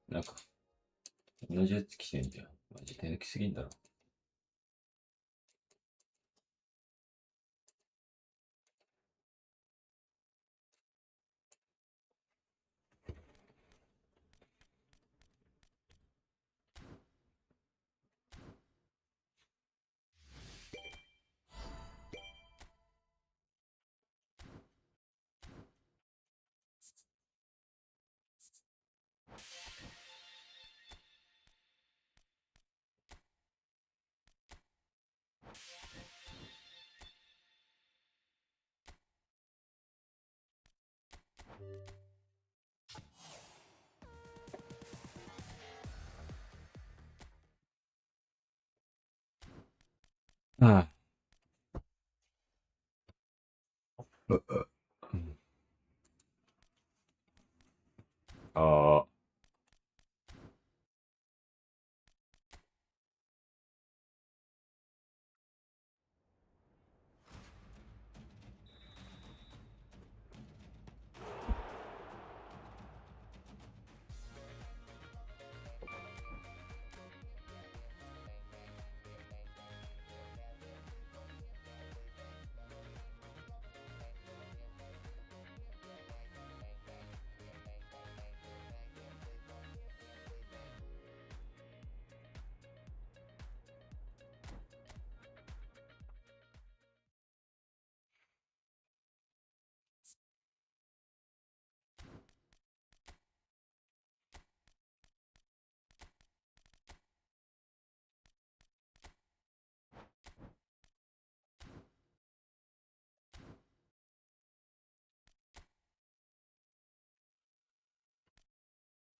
なんか、同じやつ着てんじゃん。マジ手抜きすぎんだろ。ああ。ああ。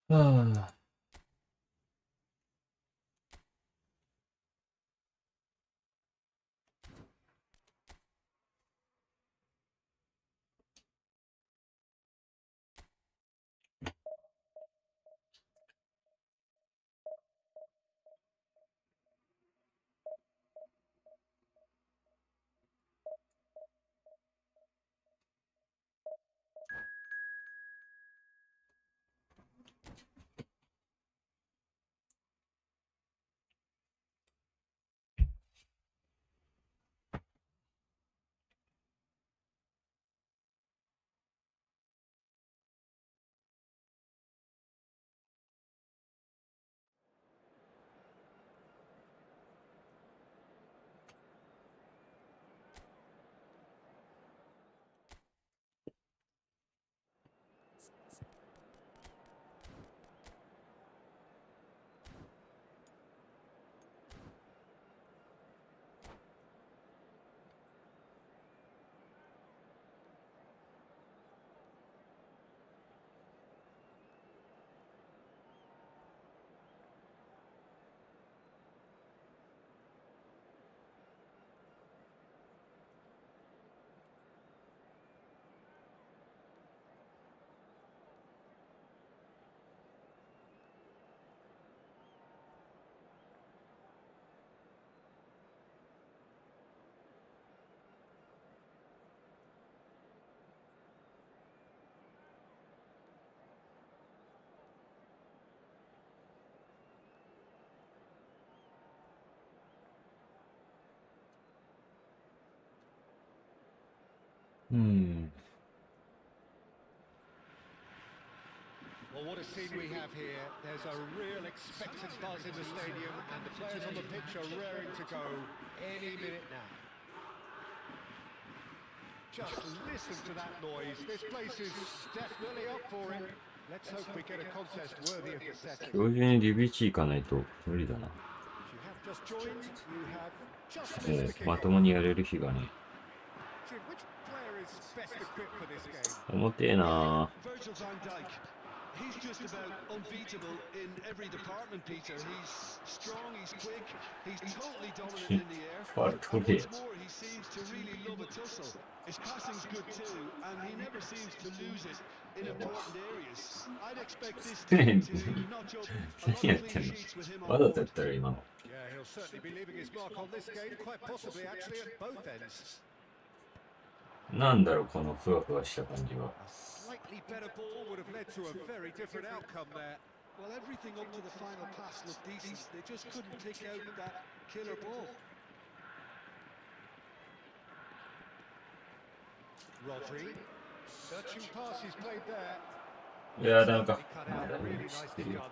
ああ。うん。Well, what a scene we have here. There's a real expectant buzz in the stadium, and the players on the pitch are raring to go any minute now. Just listen to that noise. This place is definitely up for it. Let's hope we get a contest worthy of the setting. 今日中にリビチ行かないと無理だな。If you have just joined, you have just も missed う the kickoff. まともにやれる日がね。 Which player is best equipped for this game? 重てえな。 Virgil van Dijk. He's just about unbeatable in every department, Peter. He's strong, he's quick, he's totally dominant in the air. ファール And 取れ。 what's more, he seems to really love a tussle. His passing's good too, and he never seems to lose it in important areas. I'd expect this team to notch up a lot 何や of って clean んの。 sheets with him on わざとや board. ったら今の。 Yeah, he'll certainly be leaving his mark on this game, quite possibly actually at both ends. なんだろうこのふわふわした感じは。 A slightly better ball would have led to a very different outcome there. Well, everything up to the final pass looked decent. They just couldn't pick out that killer ball. Rodri, searching pass he's played there. Ja, dan kan. He cut out, really nicely done.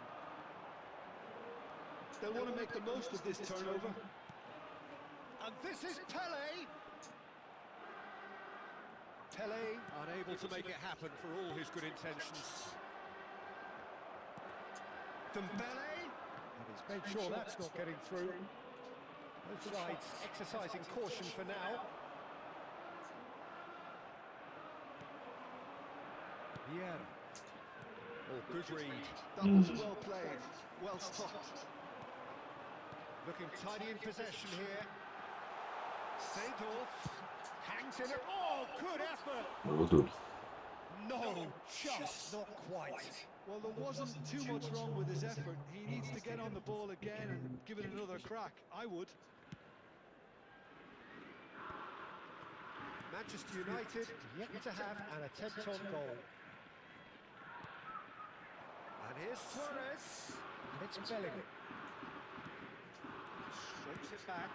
They'll want to make the most of this turnover. And this is Pele. Pele unable to make it happen for all his good intentions. Dembele, and he's made sure that's not getting through. Both sides exercising caution for now. Yeah. Oh, good read. That was well played, well stopped. Looking tidy in possession here. Seedorf hangs in it. Oh, good effort. 모두. No, just not quite. Well, there wasn't too much wrong with his effort. He needs to get on the ball again and give it another crack. I would. Manchester United yet to have an attempt on goal. And here's Suarez. And it's Bellingham. Straights it back.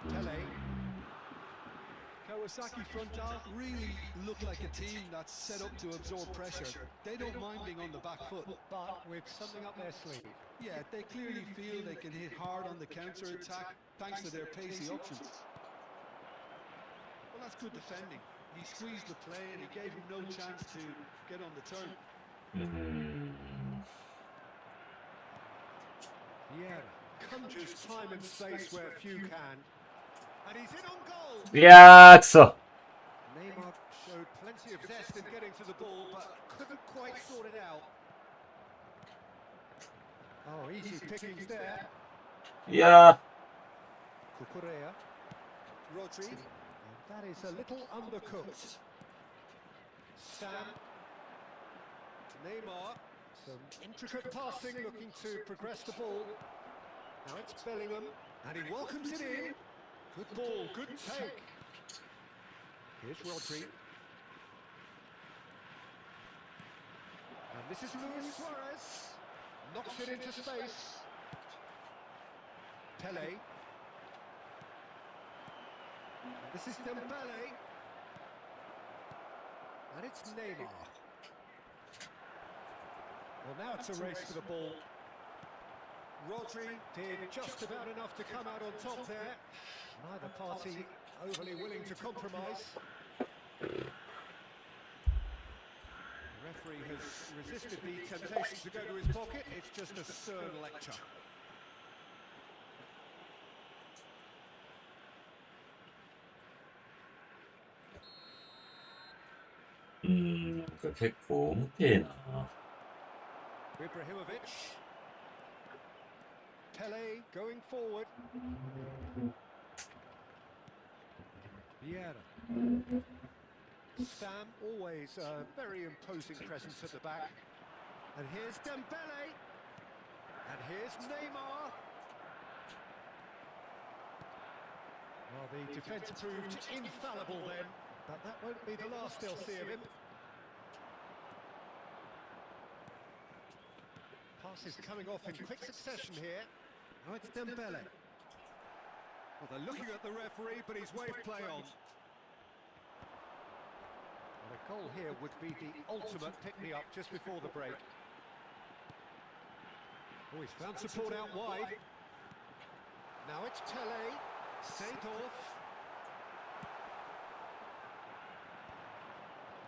Pele. Kawasaki Frontal really look like a team that's set up to absorb pressure. They don't mind being on the back foot. But with something up their sleeve. Yeah, they clearly feel they can hit hard on the counter-attack thanks to their pacey options. Well, that's good defending. He squeezed the play and he gave him no chance to get on the turn. Yeah, conjures time and space where few can. And he's in on goal. 야, 써. Neymar showed plenty of zest in getting to the ball, but couldn't quite sort it out. Oh, easy pickings there. 야. Cucurella. Rodri. And that is a little undercooked. Sam. Neymar. Some intricate passing, looking to progress the ball. Now it's Bellingham, and he welcomes it in. Good ball, good take. Here's Rodri. And this is Luis Suarez. Knocks it into space. Pele. And this is Dembele. And it's Neymar. Well, now it's a race for the ball. Rodri did just about enough to come out on top there. Neither party overly willing to compromise. The referee has resisted the temptation to go to his pocket. It's just a stern lecture. 그랬고, 페나. Ibrahimovic. Pele going forward. Vieira. Sam, always a very imposing presence at the back. And here's Dembele. And here's Neymar. Well, the defence proved infallible then, but that won't be the last they'll see of him. Passes coming off in quick succession here. Now it's Dembele. Well, they're looking at the referee, but he's waved play on. And a goal here would be the ultimate pick-me-up just before the break. Oh, he's found support out wide. Now it's Pele. Seedorf.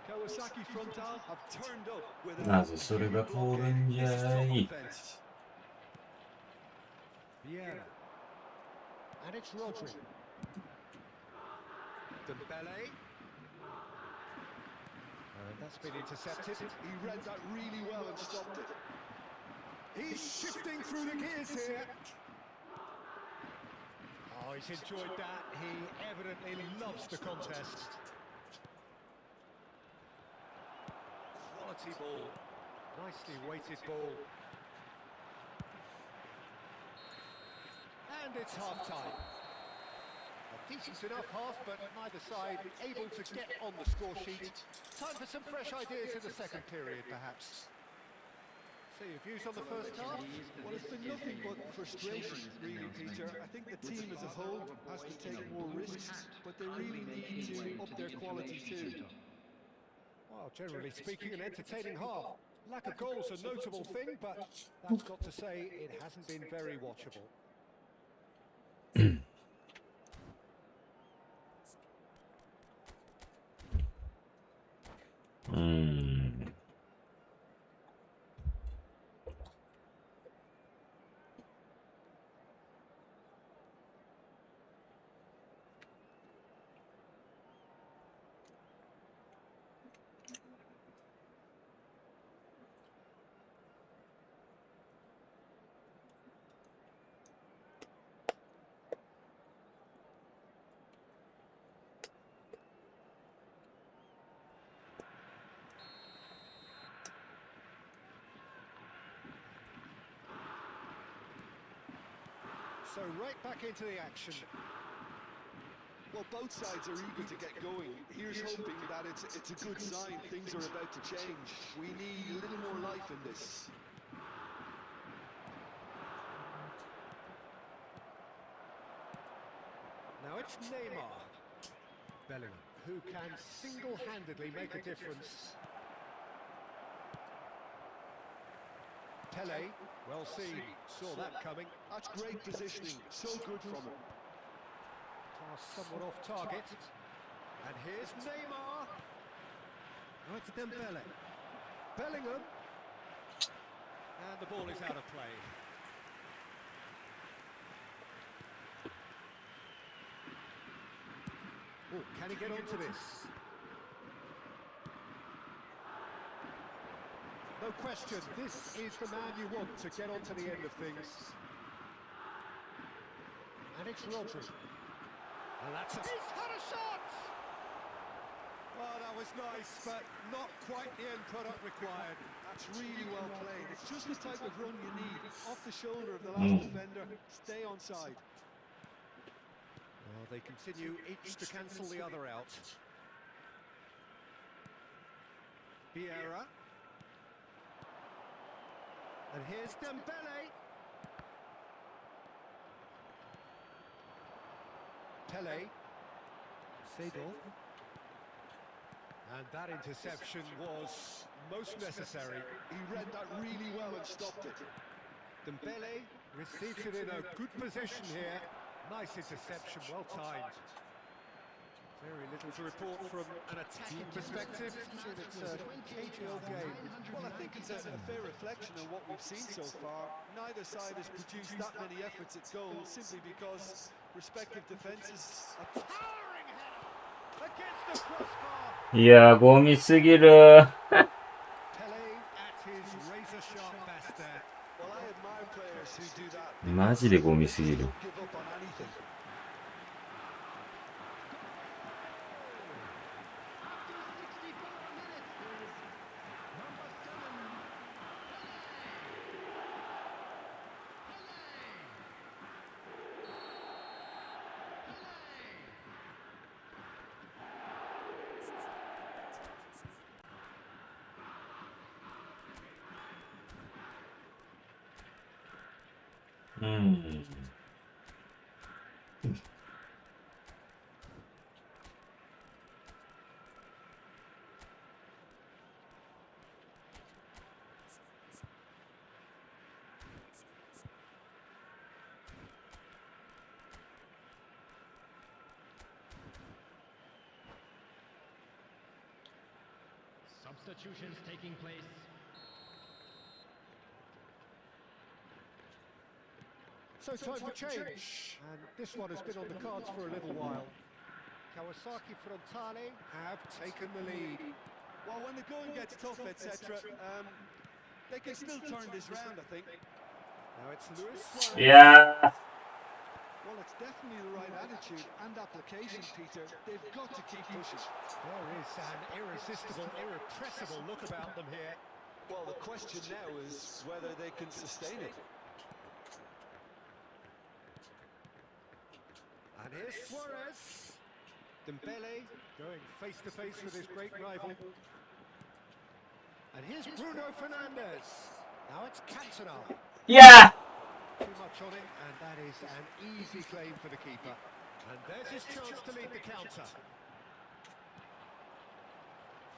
Kawasaki Frontal have turned up with 나도 소리가 고른 자이. Vieira. And it's Rodri. Dembele. And that's been intercepted. He read that really well and stopped it. He's shifting through the gears here. Oh, he's enjoyed that. He evidently loves the contest. Quality ball. Nicely weighted ball. And it's half-time. A decent enough half, but neither side able to get on the score sheet. Time for some fresh ideas in the second period, perhaps. So your views on the first half? Well, it's been nothing but frustration, really, Peter. I think the team as a whole has to take more risks, but they really need to up their quality too. Well, generally speaking, an entertaining half. Lack of goals a notable thing, but that's got to say it hasn't been very watchable. So right back into the action. Well, both sides are eager to get going. Here's hoping that it's a good sign. Things are about to change. We need a little more life in this. Now it's Neymar. Bellingham, who can single-handedly make a difference. Pele, well seen, saw that coming. That's great positioning, so good from him. Pass somewhat off target. And here's Neymar. Now it's Dembele. Bellingham. And the ball is out of play. Oh, can he get onto this? No question, this is the man you want to get onto the end of things. And it's Rodri. And that's a... He's had a shot! Well, that was nice, but not quite the end product required. That's really well played. It's just the type of run you need. Off the shoulder of the last defender, stay onside. Well, they continue each to cancel the other out. Vieira. And here's Dembele. Pele. Seedorf. And that interception was most necessary. He read that really well and stopped it. Dembele receives it in a good position here. Nice interception, well timed. Very little to report from an attacking perspective. It's a KGL game. Well, I think it's a fair reflection of what we've seen so far. Neither side has produced that many efforts at goal simply because respective defenses... A towering header against the crossbar. いやー、ゴミすぎる。 Pele at his razor sharp best there. Well, I admire players who do that. マジでゴミすぎる。 Don't give up on anything. Substitutions taking place. So time for change, and this one has been on the cards for a little while. Kawasaki Frontale have taken the lead. Well, when the going gets tough, etc., they can still turn this round, I think. Now it's Luis いやー。 Well, it's definitely the right attitude and application, Peter. They've got to keep pushing. There is an irresistible, irrepressible look about them here. Well, the question now is whether they can sustain it. And here's Suarez. Dembele going face to face with his great rival. And here's Bruno Fernandes. Now it's Cantona. 야! Too much on it, and that is an easy claim for the keeper. And there's his chance to lead the counter.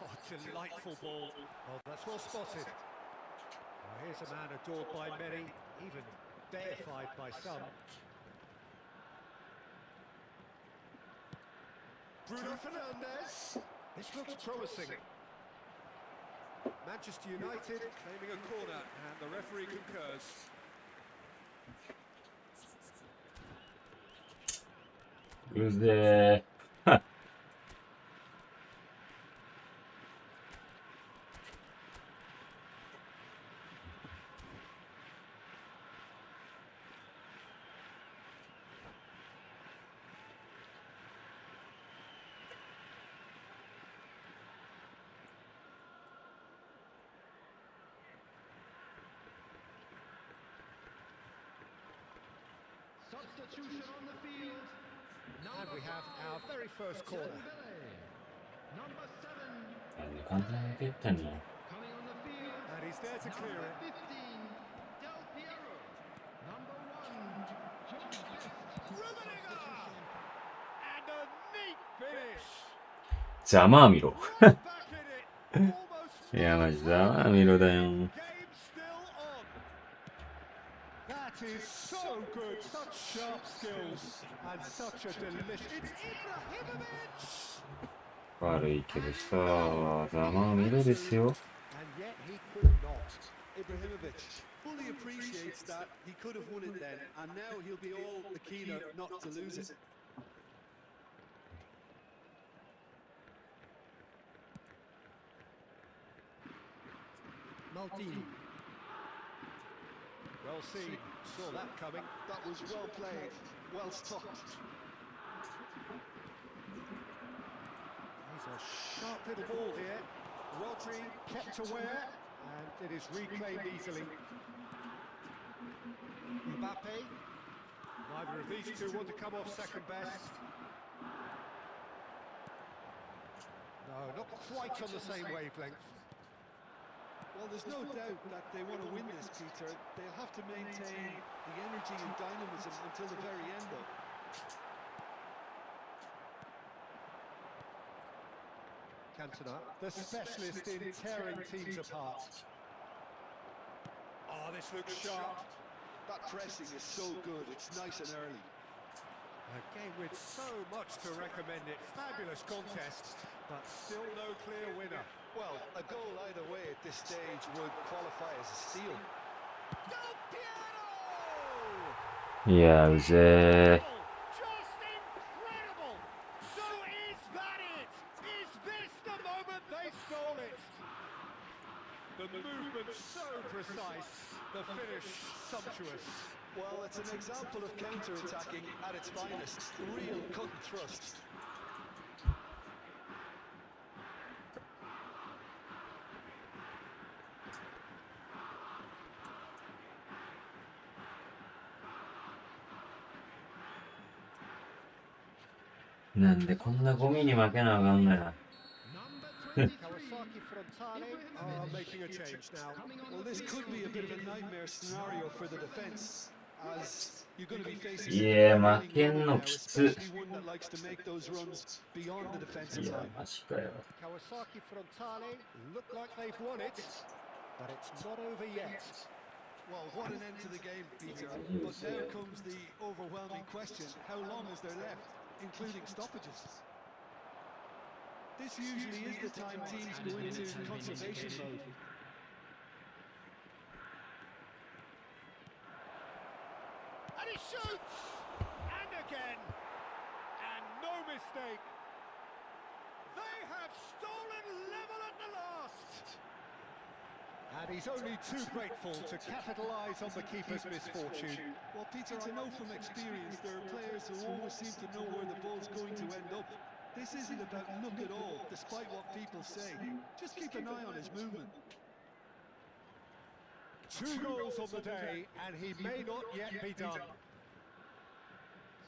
Oh, delightful ball. Oh, that's well spotted. Well, here's a man adored by many, even deified by some. Bruno Fernandes. This looks promising. Manchester United claiming a corner, and the referee concurs. Who's there? Substitution on the field. And we have our very first corner. Number 7 아니, 간단하겠다니. coming on the field. And he's there to clear Number it. 15, Del Piero. Number 1, John Best. Rummenigge! And a neat finish. ざまあみろ。 Right back in it. Almost いや、マジざまあみろだよ。 game still on. That is so good. Such sharp skills. And such a delicious... It's Ibrahimovic! 悪いけどさ、ざまあみろですよ。 And yet he could not. Ibrahimovic fully appreciates that he could have won it then, and now he'll be all the keener not to lose it. Maldini. Well seen. Saw that coming. That was well played, well stopped. He's a sharp little ball here. Rodri kept aware, and it is reclaimed easily. Mbappe. Neither of these two want to come off second best. No, not quite on the same wavelength. Well, there's no doubt that they want to win this, Peter. They'll have to maintain the energy and dynamism until the very end, though. Cantona, the specialist in tearing teams apart. Oh, this looks sharp. That pressing is so good. It's nice and early. A game with so much to recommend it. Fabulous contest, but still no clear winner. Well, a goal either way at this stage would qualify as a steal. Del Piero! いや、うぜ Just incredible! So is that it? Is this the moment they stole it? The movement so precise, the finish sumptuous. Well, it's an example of counter-attacking at its finest. Real cut and thrust.え。なんでこんなゴミに負けなあかんのや。 Kawasaki Frontale are making a change now. Well, this could be a bit of a nightmare scenario for the defence, as you're going to be facing いや、負けんのきつ。 especially one that likes to make those runs beyond the い defensive や、 line. マジかよ。 Kawasaki Frontale look like they've won it, but it's not over yet. Well, what an end to the game, Peter. But now comes the overwhelming question: how long is there left, including stoppages? This usually is the time teams go into conservation mode. And he shoots! And again! And no mistake! They have stolen level at the last! And he's only too grateful to capitalise on the keeper's misfortune. Well, Peter, I know from experience there are players who always seem to know where the ball's going to end up. This isn't about luck at all, despite what people say. Just keep an eye on his movement. 2 goals on the day, and he may not yet be done.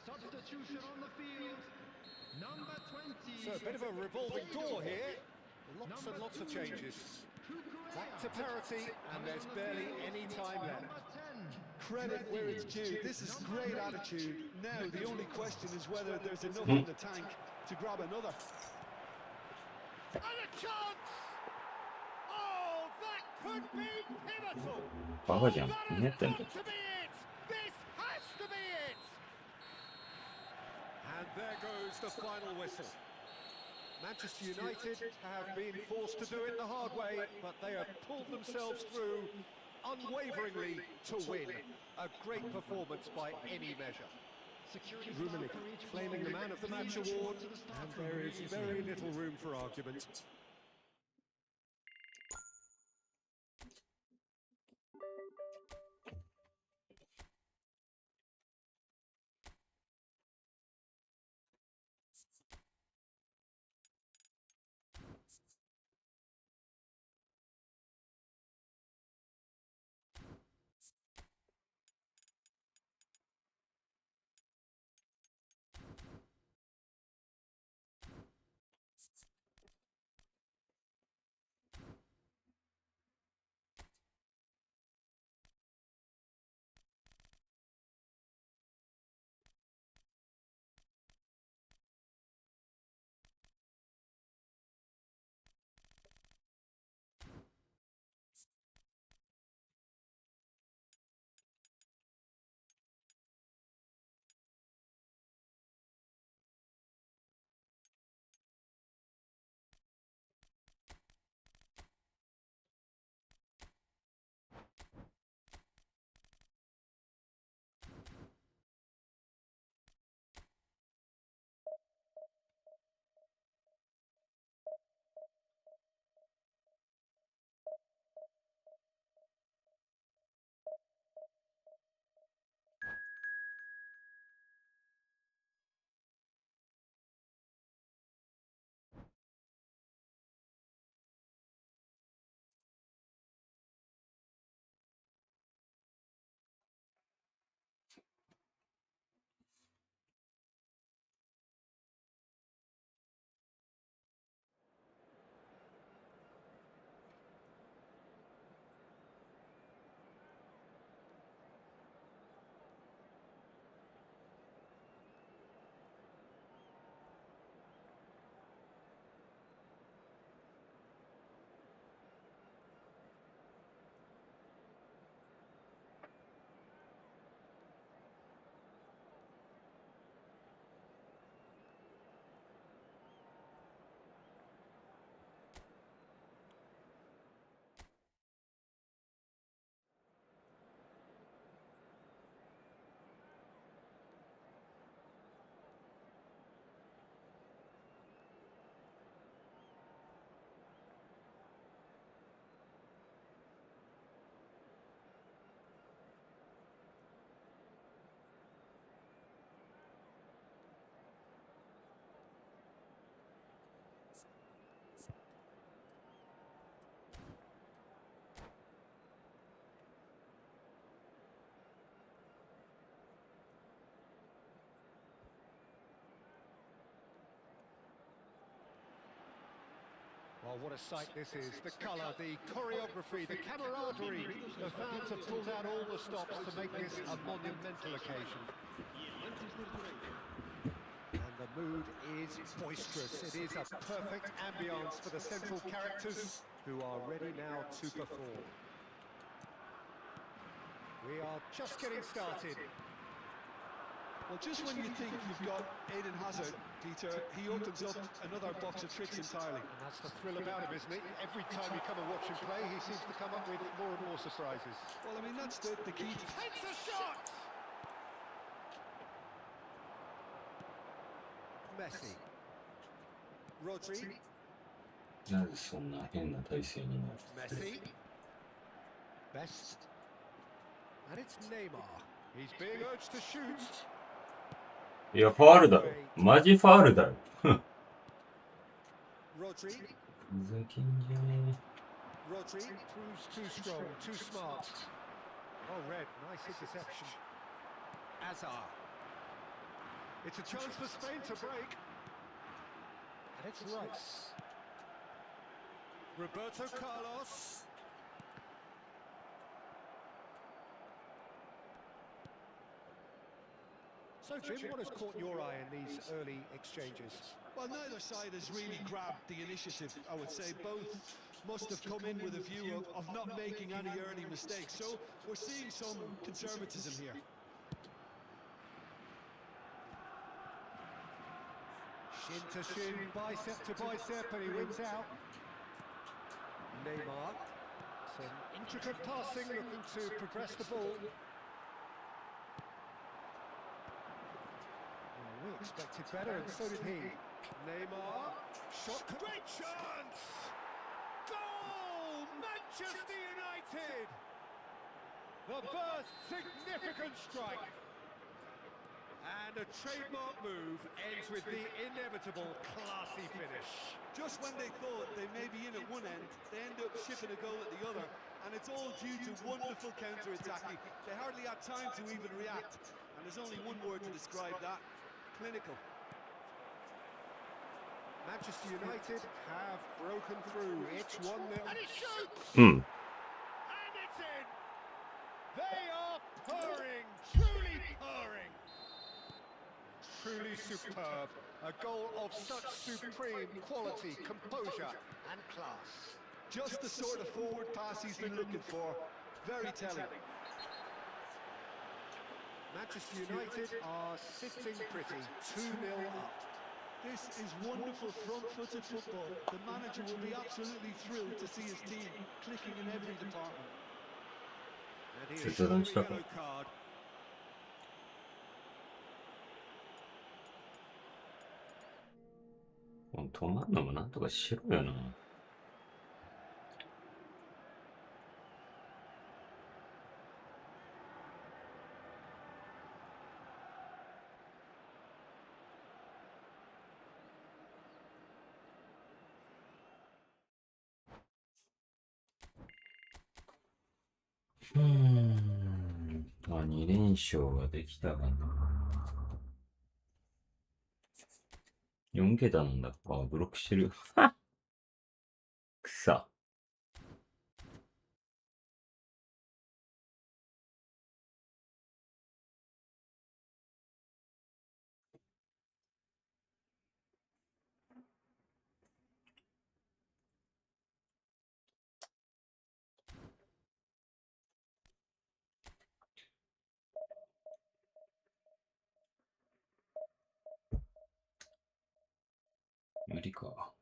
Substitution on the field. Number 20. So a bit of a revolving door here. Lots and lots of changes. Back to parity, and there's barely any time left. Credit where it's due. This is great attitude. Now the only question is whether there's enough in the tank to grab another. And a chance! Oh, that could be pivotal! 바가지 That 안 has 했던데. got to be it! This has to be it! And there goes the final whistle. Manchester United have been forced to do it the hard way, but they have pulled themselves through unwaveringly to win. A great performance by any measure. Rummenigge claiming the Man of the Match award, and there is very little room for argument. Well, what a sight this is. The colour, the choreography, the camaraderie. The fans have pulled out all the stops to make this a monumental occasion. And the mood is boisterous. It is a perfect ambience for the central characters who are ready now to perform. We are just getting started. Well, just when you think you've got Eden Hazard, Dieter, he opens up another box of tricks entirely. And that's the thrill about him, isn't it? Every time you come and watch him play, he seems to come up with more and more surprises. Well, I mean, that's the key. Takes a shot! Messi. Rodri. なぜそんな変な体勢になる Messi. Best. And it's Neymar. He's being urged to shoot. いや、ファールだろ。マジファールだよ。ふん。 Rodri. ふざけんじゃね Rodri proves too strong, too smart. Oh, red. Nice interception. Azar. It's a chance for Spain to break. And it's Rice. Roberto Carlos. So, Jim, what has caught your eye in these early exchanges? Well, neither side has really grabbed the initiative, I would say. Both must have come in with a view of not making any early mistakes. So we're seeing some conservatism here. Shin to shin, bicep to bicep, and he wins out. Neymar. Some intricate passing, looking to progress the ball. Well, we expected better, and so did he. Neymar. Shot. Great chance! Goal! Manchester United! The first significant strike. And a trademark move ends with the inevitable classy finish. Just when they thought they may be in at one end, they end up shipping a goal at the other. And it's all due to wonderful counter-attacking. They hardly had time to even react. And there's only one word to describe that: clinical. Manchester United have broken through. It's 1-0. And he shoots! Mm. And it's in! They are purring, truly purring. Truly superb. A goal of such supreme quality, composure and class. Just the sort of forward pass he's been looking for. Very telling. Manchester United are sitting pretty, 2-0 up. This is wonderful front-footed football. The manager will be absolutely thrilled to see his team clicking in every department. And he is shown a yellow card.止まんのもなんとかしろよな。2連勝ができたかな。4桁なんだ。あ、ブロックしてる。くさ。無理か。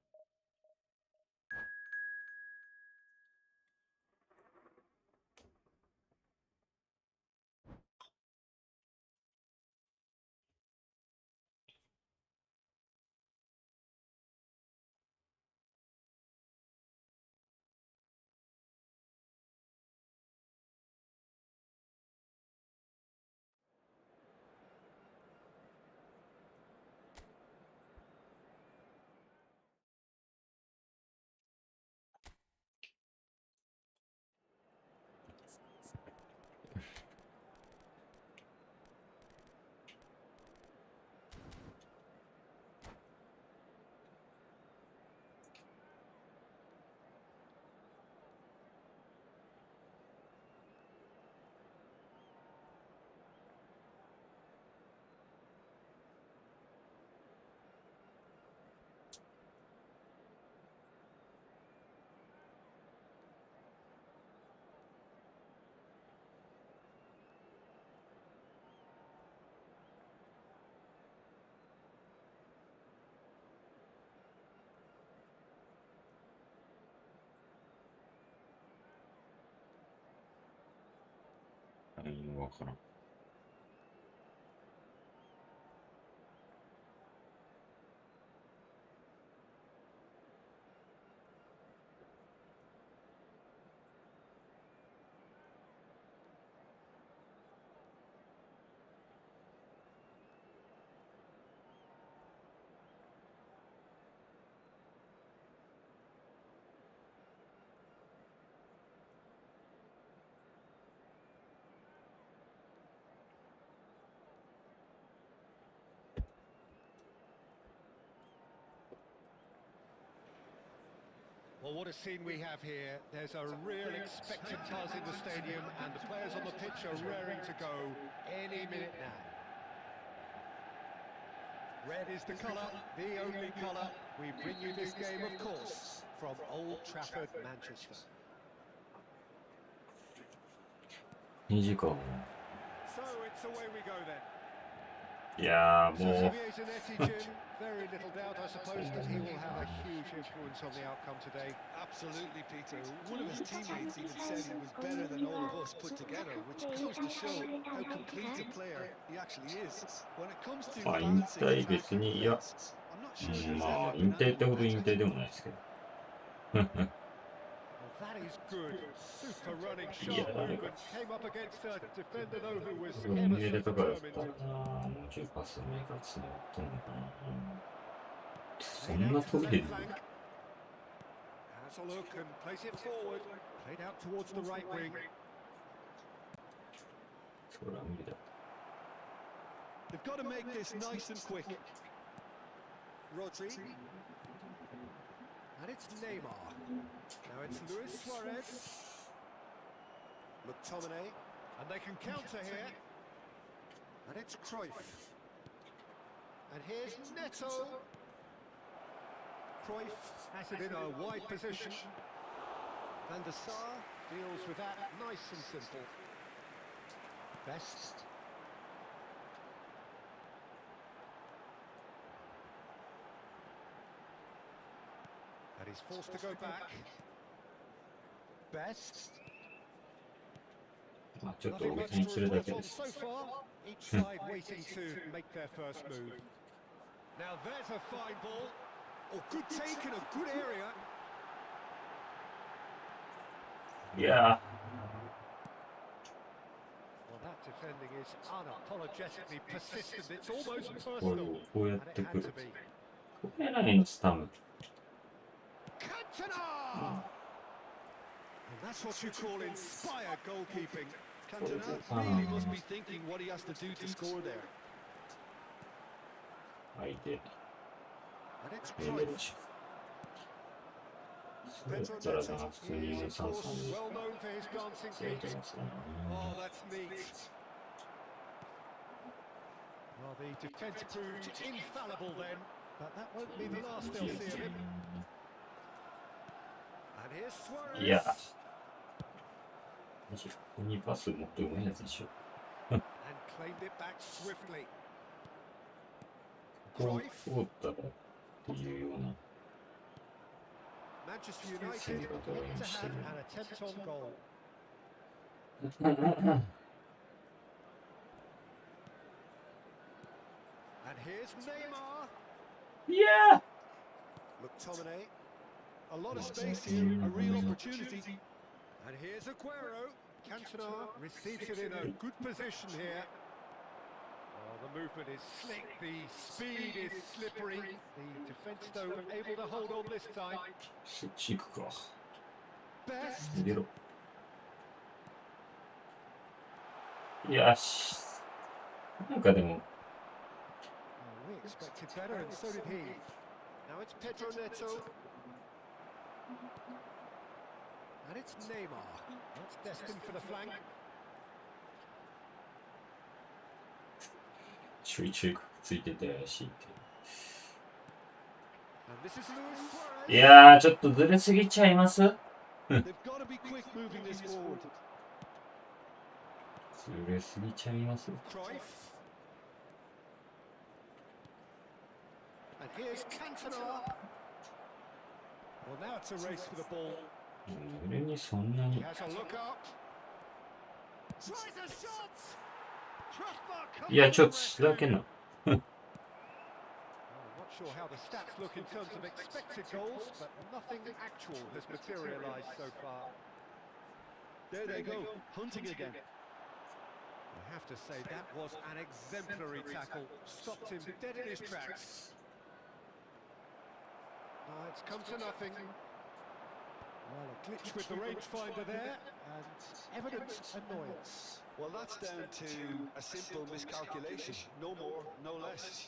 わからん。Well, what a scene we have here. There's a real expectant buzz in the stadium, and the players on the pitch are raring to go any minute now. Red is the colour, the only colour. We bring you this game, of course, from Old Trafford, Manchester. 2時間。 So it's away we go then. いやー So もう Xavier Zanetti, Jim, very little doubt, I suppose, that he will have a huge influence on the outcome today. Absolutely, Peter. One of his teammates even said he was better than all of us put together, which goes to show how complete a player he actually is. When it comes to まあ引 balancing 退 attack 別 and にいや、 defense, I'm not sure there's まあ ever 引 been 退ってほ anyone ど引 better. 退でもないですけど。 Well, that is good. Super running, いや sharp 誰か movement. Came up against a defender, though, who was これ ever 入れ so たからだったら determined. な、もうちょいパス目がつながったのかな。そ Played んな out to 飛 the べ left る flank. Has a look and plays it forward. Played out towards the right wing. それは無理だ。 They've got to make this nice and quick. Rodri. And it's Neymar. Now it's Luis Suarez. McTominay. And they can counter here. And it's Cruyff. And here's Neto. Cruyff has it in a wide position. Van der Sar deals with that nice and simple. Best. And he's forced to go back. Best. まあちょっと Nothing 大 much げさに to するだ report け on です。 so far. Each side waiting to make their first move. Now there's a fine ball. Oh, good take in a good area. いや Well, that defending is unapologetically persistent. It's almost ーこ personal. うこうやっ And て it く had る。 to be. これないのスタム。 Cantona! And that's what you call inspired goalkeeping. Cantona really must be thinking what he has to do to score there. 相手。 And it's エレ Cruyff. チ。それやったらな、普通にHe 3 is, of 3 course, で well known for his dancing やり feet. てますか Oh, that's neat. Well, the defence proved infallible then, but that won't be the last they'll see of him. And here's いや Suarez. ここにパスもっと上手いやつでしょ。 And claimed it back swiftly. ここ通ったらっていうような。 Manchester United look to have an attempt on goal. And here's Neymar. いや McTominay. A lot of space here, a real opportunity. And here's Aguero. Cantona receives it in a good position here. Oh, the movement is slick, the speed is slippery. The defence, though, able to hold on this time. そっち行くか。 Best. 逃げろ。よし。なんかでも、 Oh, we expected better, and so did he. Now it's Pedro Neto. And it's Neymar. That's destined for the flank. ちょいちょいついてて怪しいって。 And this is Luis い Suarez. やー、ちょっとずれすぎちゃいます。 They've got to be quick moving this forward. ずれすぎちゃいます。 Cruyff. And here's Cantona. Well, now it's a race for the ball. 俺にそんな He に。 has a look up. Tries a shot. Crossbar comes いや、ちょっと from だけ rescue. な。 I'm not sure how the stats look in terms of expected goals, but nothing actual has materialised so far. There they go, hunting again. I have to say that was an exemplary tackle. Stopped him dead in his tracks. It's come to nothing. Well, a glitch with the rangefinder there, and evident annoyance. Well, that's down to a simple miscalculation. No more, no less.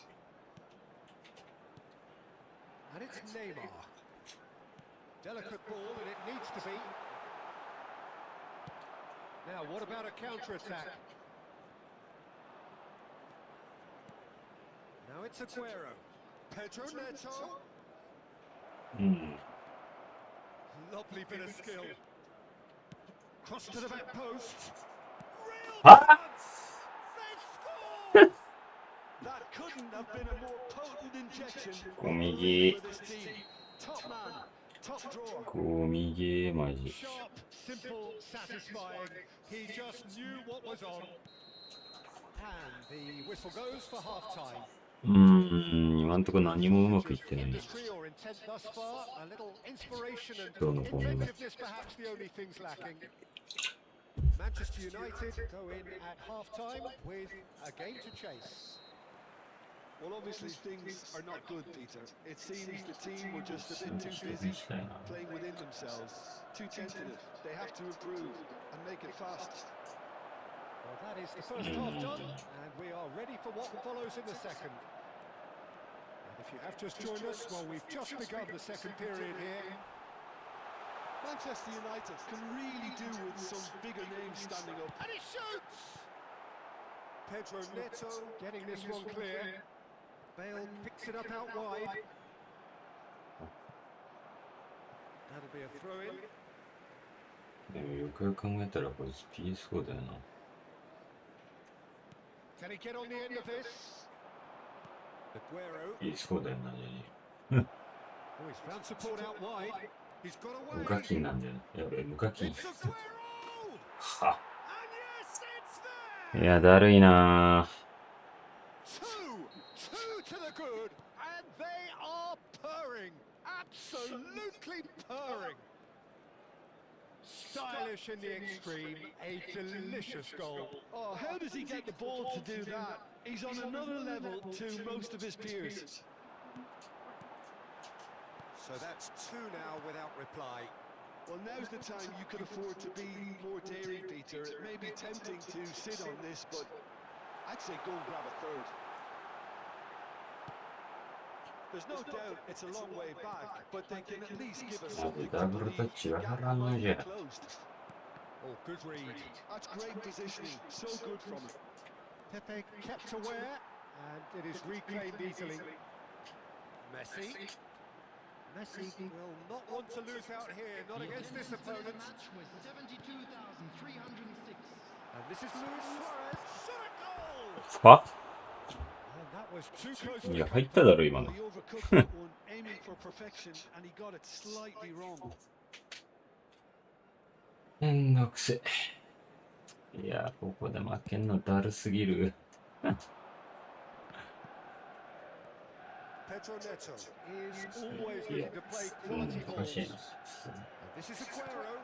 And it's Neymar. Delicate ball, and it needs to be. Now, what about a counter-attack? Now it's Aguero. Pedro Neto. うん。 Lovely bit of skill. Cross to the back post. Real あ chance! They've scored! That couldn't have been a more potent injection こう of 右 belief for this team. Top man, top drawer. こう右マジ Sharp, simple, satisfying. He just knew what was on. And the whistle goes for half-time. うーん今んとこ何もうまくいってないな Industry or intent thus far, a little inspiration and 今日のボールが inventiveness perhaps the only things lacking. Manchester United go in at half-time with a game to chase. Well, obviously things are not good, Peter. It seems the team were just a bit too busy playing within themselves, too tentative. They have to improve and make it fast. Well, that is the first half done, and we are ready for what follows in the second. And if you have just joined us, well, we've just begun the second period here. Manchester United can really do with some bigger names standing up. And he shoots! Pedro Neto getting this one clear. Bale picks it up out wide. That'll be a throw-in. でもよくよく考えたらこれスピードだよな Can he get on the end of this? Aguero. いいそうだよなジャニ Oh, he's found support out wide. He's got ー away. 無課金なんだよねやべえ無課金 It's Aguero! は And yes, it's there! いやだるいな Two to the good, and they are purring, absolutely purring. Stylish in the extreme, a delicious goal. Oh, how does he get the ball to do that? He's on another level to most of his peers. So that's two now without reply. Well, now's the time you could afford to be more daring, Peter. It may be tempting to sit on this, but I'd say go and grab a third. There's no doubt it's a long way back, but they can at least give us something to believe the gap might be closed. Oh, good read. That's great positioning, so good from him. Pepe kept aware, and it is reclaimed easily. Messi. Messi will not want to lose out here, not against this opponent. And this is Luis Suarez. Shot a goal! は And that was too close to い the や入っただろ今の He overcooked that one, aiming for perfection, and he got it slightly wrong. めんどくせいやここで負けんのだるすぎる Pedro Neto is always いや looking to play うん quality 難しい balls. な And this is Aguero.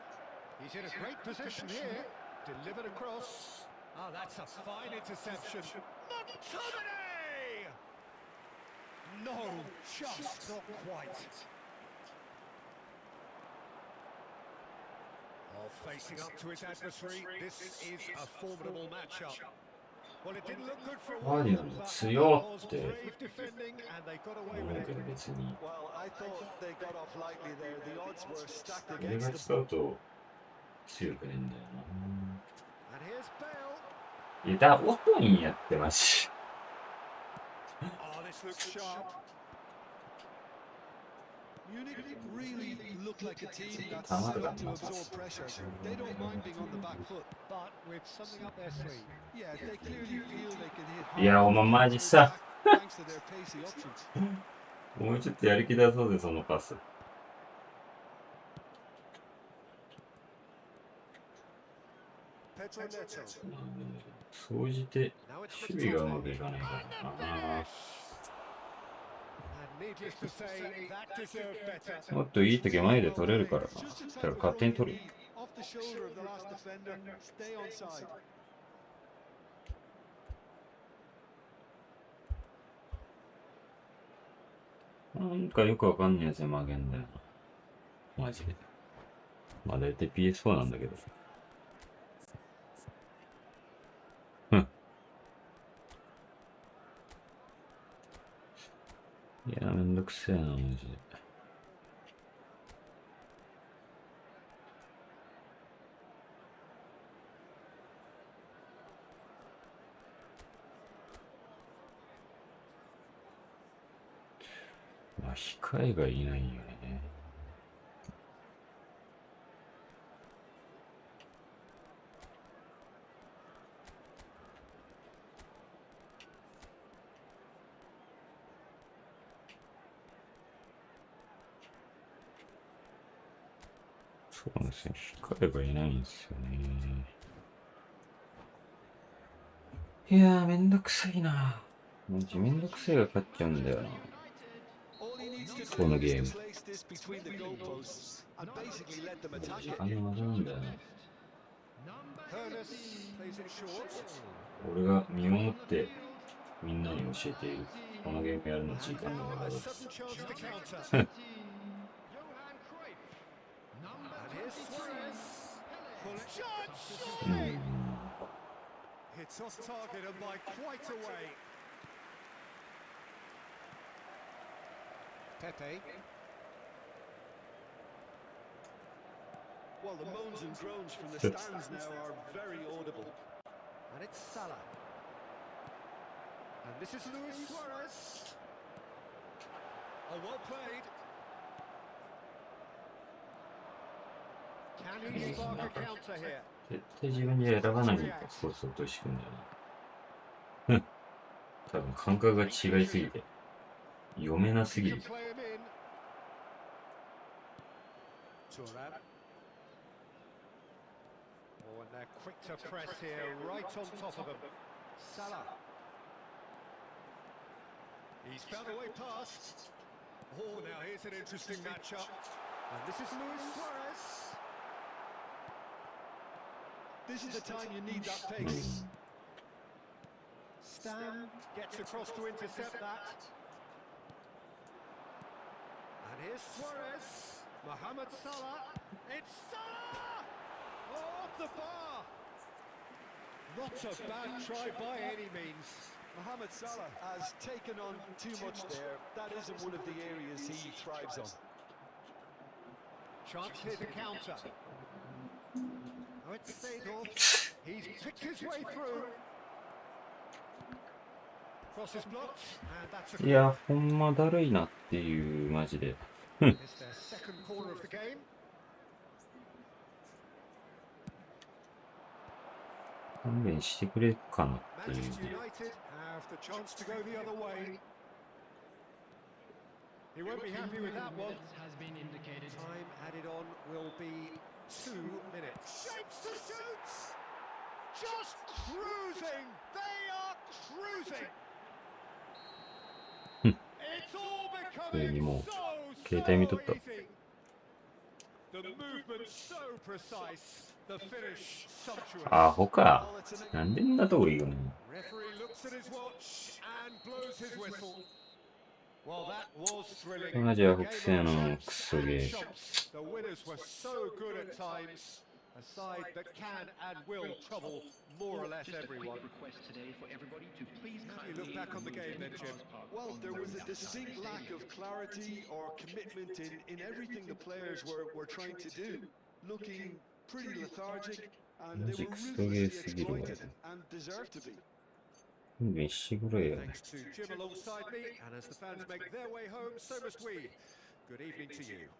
He's in a great position here. Delivered across. Ah, that's a fine interception. McTominay! No, just not quite. Oh, facing up to his adversary, this is a formidable matchup. Well, it didn't look good for a while, Guardian but that 強 was って brave defending, and they got away 思 with うけ it. ど別に Well, I thought they got off lightly there. The odds were stacked 俺が against them. 使うと強くねえんだよ And here's Bale. ないやだ遅いんやってマジ Oh, this looks sharp. Munich really look like a team that's Tamam, set up to tamam. absorb pressure. They don't mind being on the back foot. But with something up their sleeve. Yeah, they clearly feel they can hit いやお前マジさ thanks to their pacey options. もうちょっとやる気出そうぜそのパス Pedro Neto. 総じて Now it's 守備がうまくいかないからな And needless to say, that deserved better. もっといい時前で取れるからなだから勝手に取る Off the shoulder of the last defender. Stay onside. なんかよくわかんないやつに負けんだよなマジでまあ大体 PS4 なんだけどいやめんどくせえなマジで控えがいないよね。そうなんですね。控えがいないんですよね。いやー、めんどくさいな。マジめんどくさいが勝っちゃうんだよな。All he needs to この do ゲ is ー to ム。 place this between the goalposts and basically let them 時 attack it. 間の無駄なんだよな。 Hernus plays it short. 俺が身をもってみんなに教えている。このゲームやるの時 And 間の無 now 駄 a だ。 sudden chance to counter. Johan Cruyff. Number And here's 23, Suarez. Pull it. Shot! うん。 Surely! Hits off target and by quite a way. Pepe. Well, the moans and groans from the stands now are very audible. And it's Salah. And this is Luis Suarez. Oh, well played. Can he spark a counter here? 絶対自分で選ばないでそうするとしくんだよな。うん。多分感覚が違いすぎて。読めなすぎ To る。 play him in. Turan. Oh, and they're quick to press here, right on top of them. Salah. He's found a way past. Oh, now here's an interesting matchup. And this is Luis Suarez. This is the time you need that うん。 pace. Stam gets across to intercept that. And here's Suarez. Mohamed Salah. It's Salah! Oh, off the bar! Not a bad try by any means. Mohamed Salah has taken on too much there. That isn't one of the areas he thrives on. Chance here to counter. Oh, it's Seedorf. He's picked his way through. Cross is blocked, and that's a いや、ほんまだるいなっていう、マジで。 It's their second corner of the game. 勘弁してくれっかなっていう。 Manchester United have the chance to go the other way. He won't be happy with that one. has been indicated. Time added on will be 2 minutes. Shapes to shoot! Just cruising! They are cruising! It's all それに becoming もう so 携帯見とった easy. The movement so precise. The finish sumptuous. アホか。なんでんなとこ行くの。 Referee looks at his watch and blows his whistle. Well, that was thrilling. マジアホ A く game せえ of な、 champs クソ and ゲー。 chumps. The winners were so good at times. A side that can and will trouble more or less everyone. Request today for everybody to please How do you look back on the game then, Jim? Well, there was a distinct lack of clarity or commitment in everything the players were trying to do. Looking pretty lethargic, and they were ruthlessly exploited and deserved to be. 勘弁してくれよ。 Thanks to Jim alongside me, and as the fans make their way home, so must we. Good evening to you.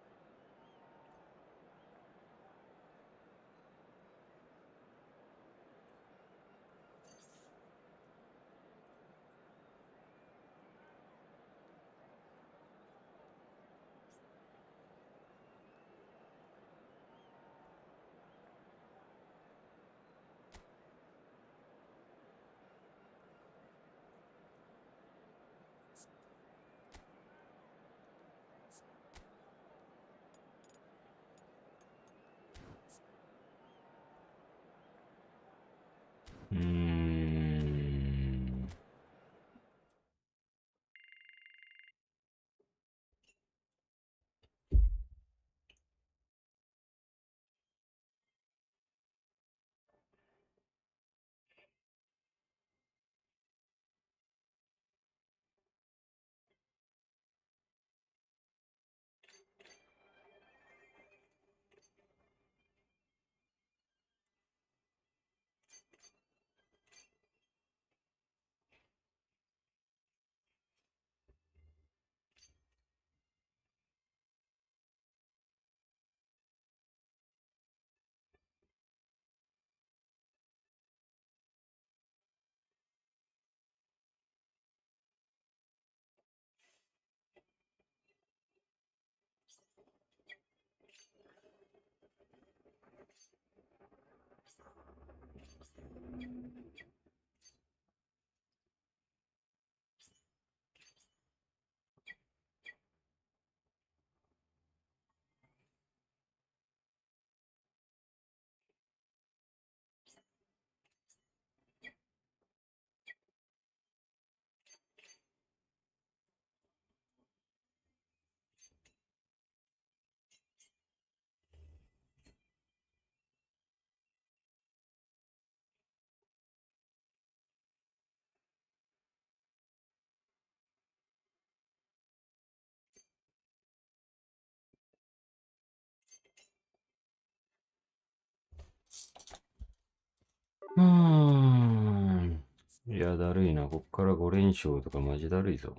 いや、だるいな。こっから5連勝とかマジだるいぞ。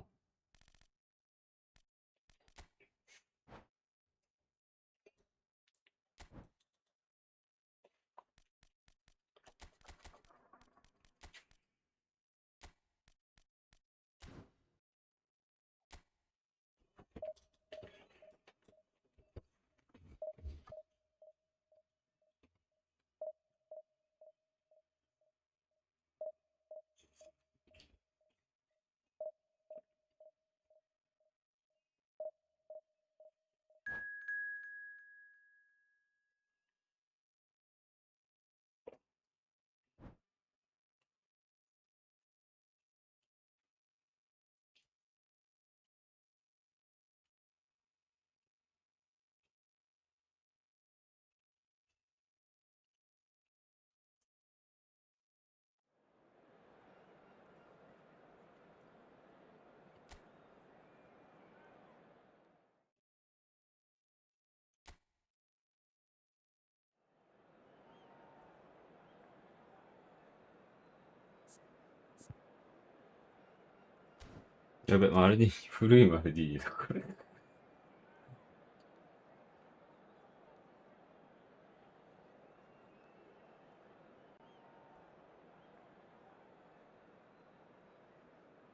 やべ、マルディ、古いマルディだ、これ。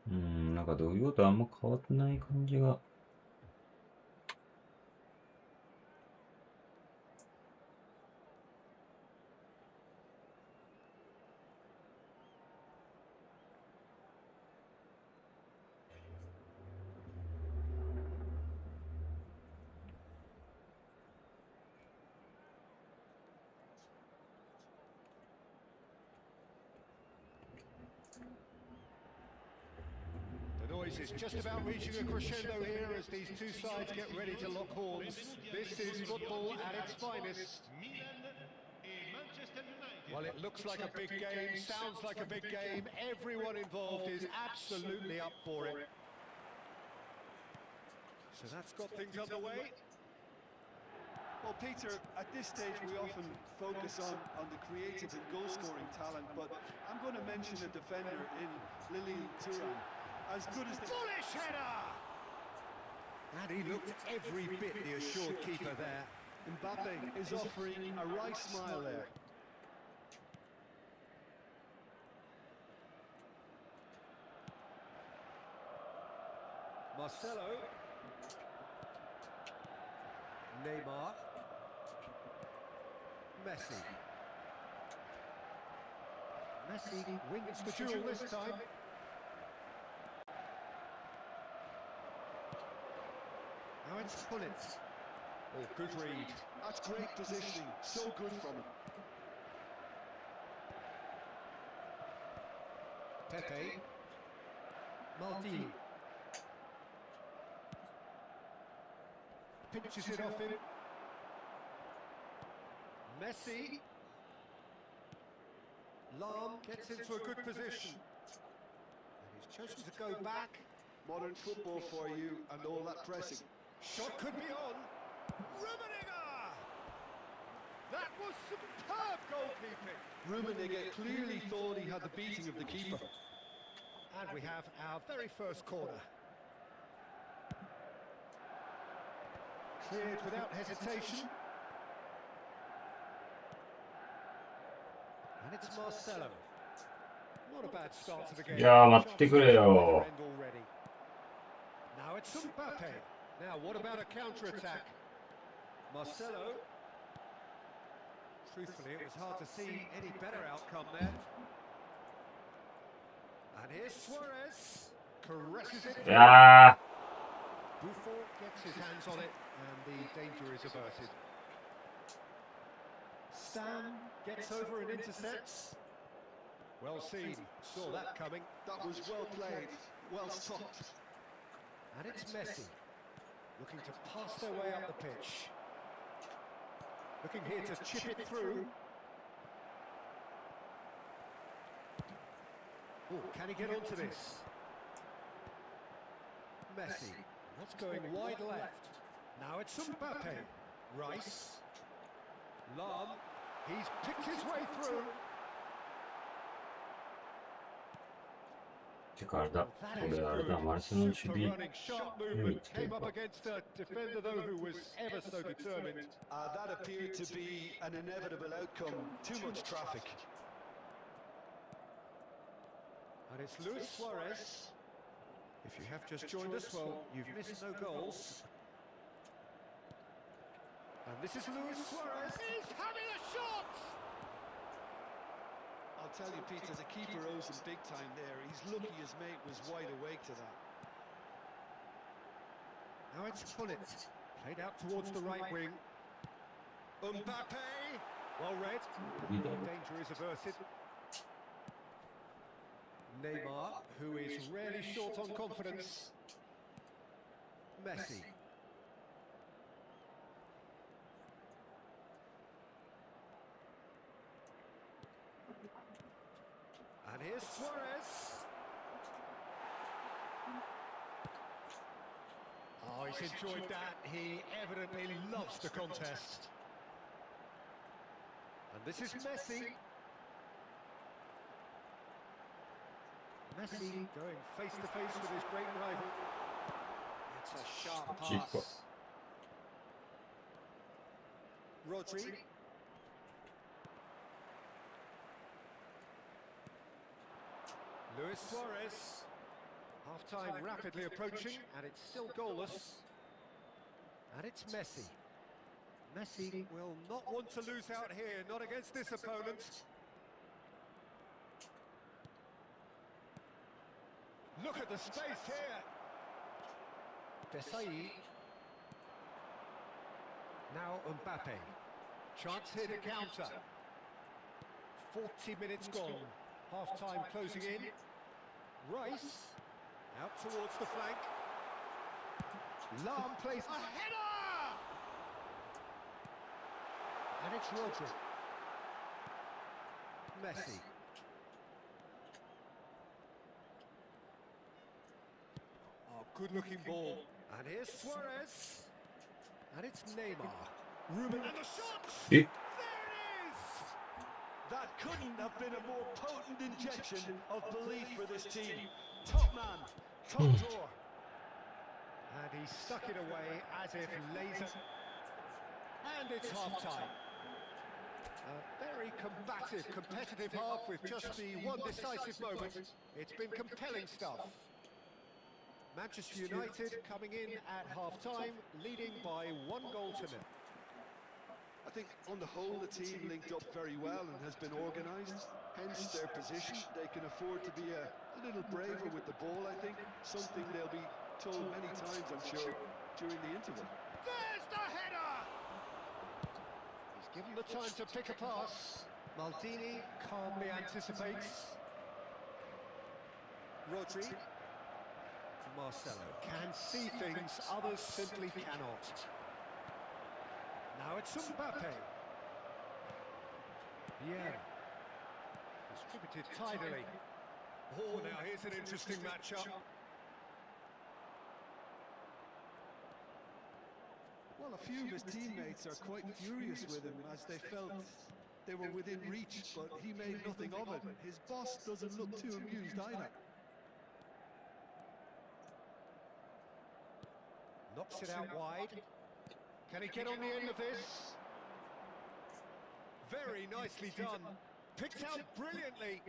なんか土曜とあんま変わってない感じが。The noise is just about reaching a crescendo here as these two sides get ready to lock horns. This is football at its finest. Well, it looks like a big game, sounds like a big game. Everyone involved is absolutely up for it. So that's got things underway. Well, Peter, at this stage we often focus on the creative and goal-scoring talent, but I'm going to mention a defender in Lilian Thuram. As good as the... Bullish header! And he looked every bit the assured keeper there. Mbappe is offering a wry smile there. Marcelo. Neymar. Messi. Messi wins the duel this time. Now it's Pullets. Oh, good read. That's great positioning, so good from him. Pepe. Maldini. Pinches it off him. Messi. Lam gets into a good position. And he's chosen to go back. Modern football for you and all that pressing. Shot could be on. Rummenigge! That was superb goalkeeping. Rummenigge clearly thought he had the beating of the keeper. And we have our very first corner. Cleared without hesitation. And it's Marcelo. Not a bad start to the game. いやー、待ってくれよ。 Now it's Mbappe. Now what about a counter-attack? Marcelo. Truthfully, it was hard to see any better outcome there. And here's Suarez. Caresses it. いやー。 Buffon gets his hands on it, and the danger is averted. Stam gets over and intercepts. Well seen, saw that coming. That was well played, well stopped. And it's Messi, looking to pass their way up the pitch. Looking here to chip it through. Oh, can he get onto this? Messi, what's going wide left? Now it's Mbappe. Rice. Lam, he's picked his way through. Çıkardı. Well, that is Oraya good. Marcel'ın Super bir running, sharp movement. Came up against a defender though who was ever so determined. That appeared to be an inevitable outcome. Too much traffic. And it's Luis Suarez. If you have just joined us, well, you've missed no goals. And this is Luis Suarez. He's having a shot! I'll tell you, Peter, the keeper owes him big time there. He's lucky his mate was wide awake to that. Now it's Bullet. Played out towards the right wing. Mbappe! Well read. Bir de Danger is averted. Neymar, who is rarely short on confidence. Messi. And here's Suarez. Oh, he's enjoyed that. He evidently loves the contest. And this is Messi. Messi going face to face with his great rival. It's a sharp Chico. pass. Rodri. Luis Suarez. Half-time rapidly approaching, and it's still goalless. And it's Messi. Messi will not want to lose out here, not against this opponent. Look at the space here. Desai. Now Mbappe. Chance here to counter. 40 minutes gone. Half-time closing in. Rice. Out towards the flank. Lam plays a header! And it's Rodri. Messi. Oh, good-looking ball. And here's Suarez. And it's Neymar. Ruben and the shot! Bir. There it is! That couldn't have been a more potent injection of belief for this team. Top man, top drawer. And he stuck it away as if laser. And it's half-time. A very combative, competitive half with just the one decisive moment. It's been compelling stuff. Manchester United coming in at half-time, leading by 1-0. I think on the whole the team linked up very well and has been organised, hence their position. They can afford to be a little braver with the ball, I think, something they'll be told many times, I'm sure, during the interval. There's the header! He's given the time to pick a pass. Maldini calmly anticipates. Rodri. Marcelo can see things others simply cannot. Now it's Mbappe. Yeah. Distributed tidily. Oh, now here's an interesting matchup. Well, a few of his teammates are quite furious with him as they felt they were within reach, but he made nothing of it. His boss doesn't look too amused either. Knocks it out wide. Can he get on the end of this? Very nicely done. Picked out brilliantly.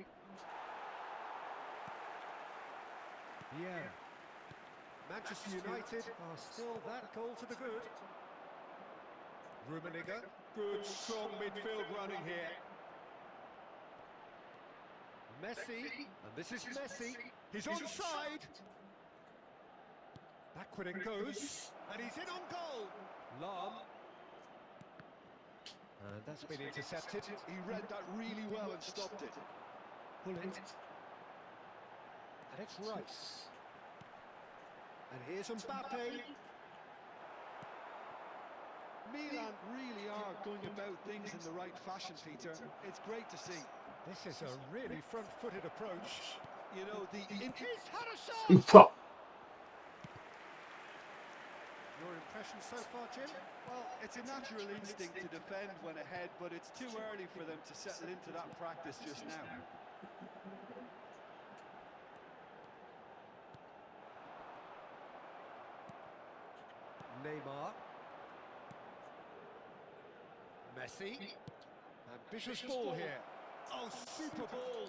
Yeah. Manchester United are still that goal to the good. Rummenigge. Good, strong midfield running here. Messi. And this is Messi. He's onside. Backward it goes, and he's in on goal. Lam. And that's been intercepted. He read that really well and stopped it. Bullet. And it's Rice. And here's Mbappe. Milan really are going about things in the right fashion, Peter. It's great to see. This is a really front-footed approach. You know, He's had a shot! Ufa. Your impression so far, Jim? Well, it's a natural instinct to defend when ahead, but it's too early for them to settle into that practice just now. Neymar. Messi. Ambitious ball here. Oh, super ball.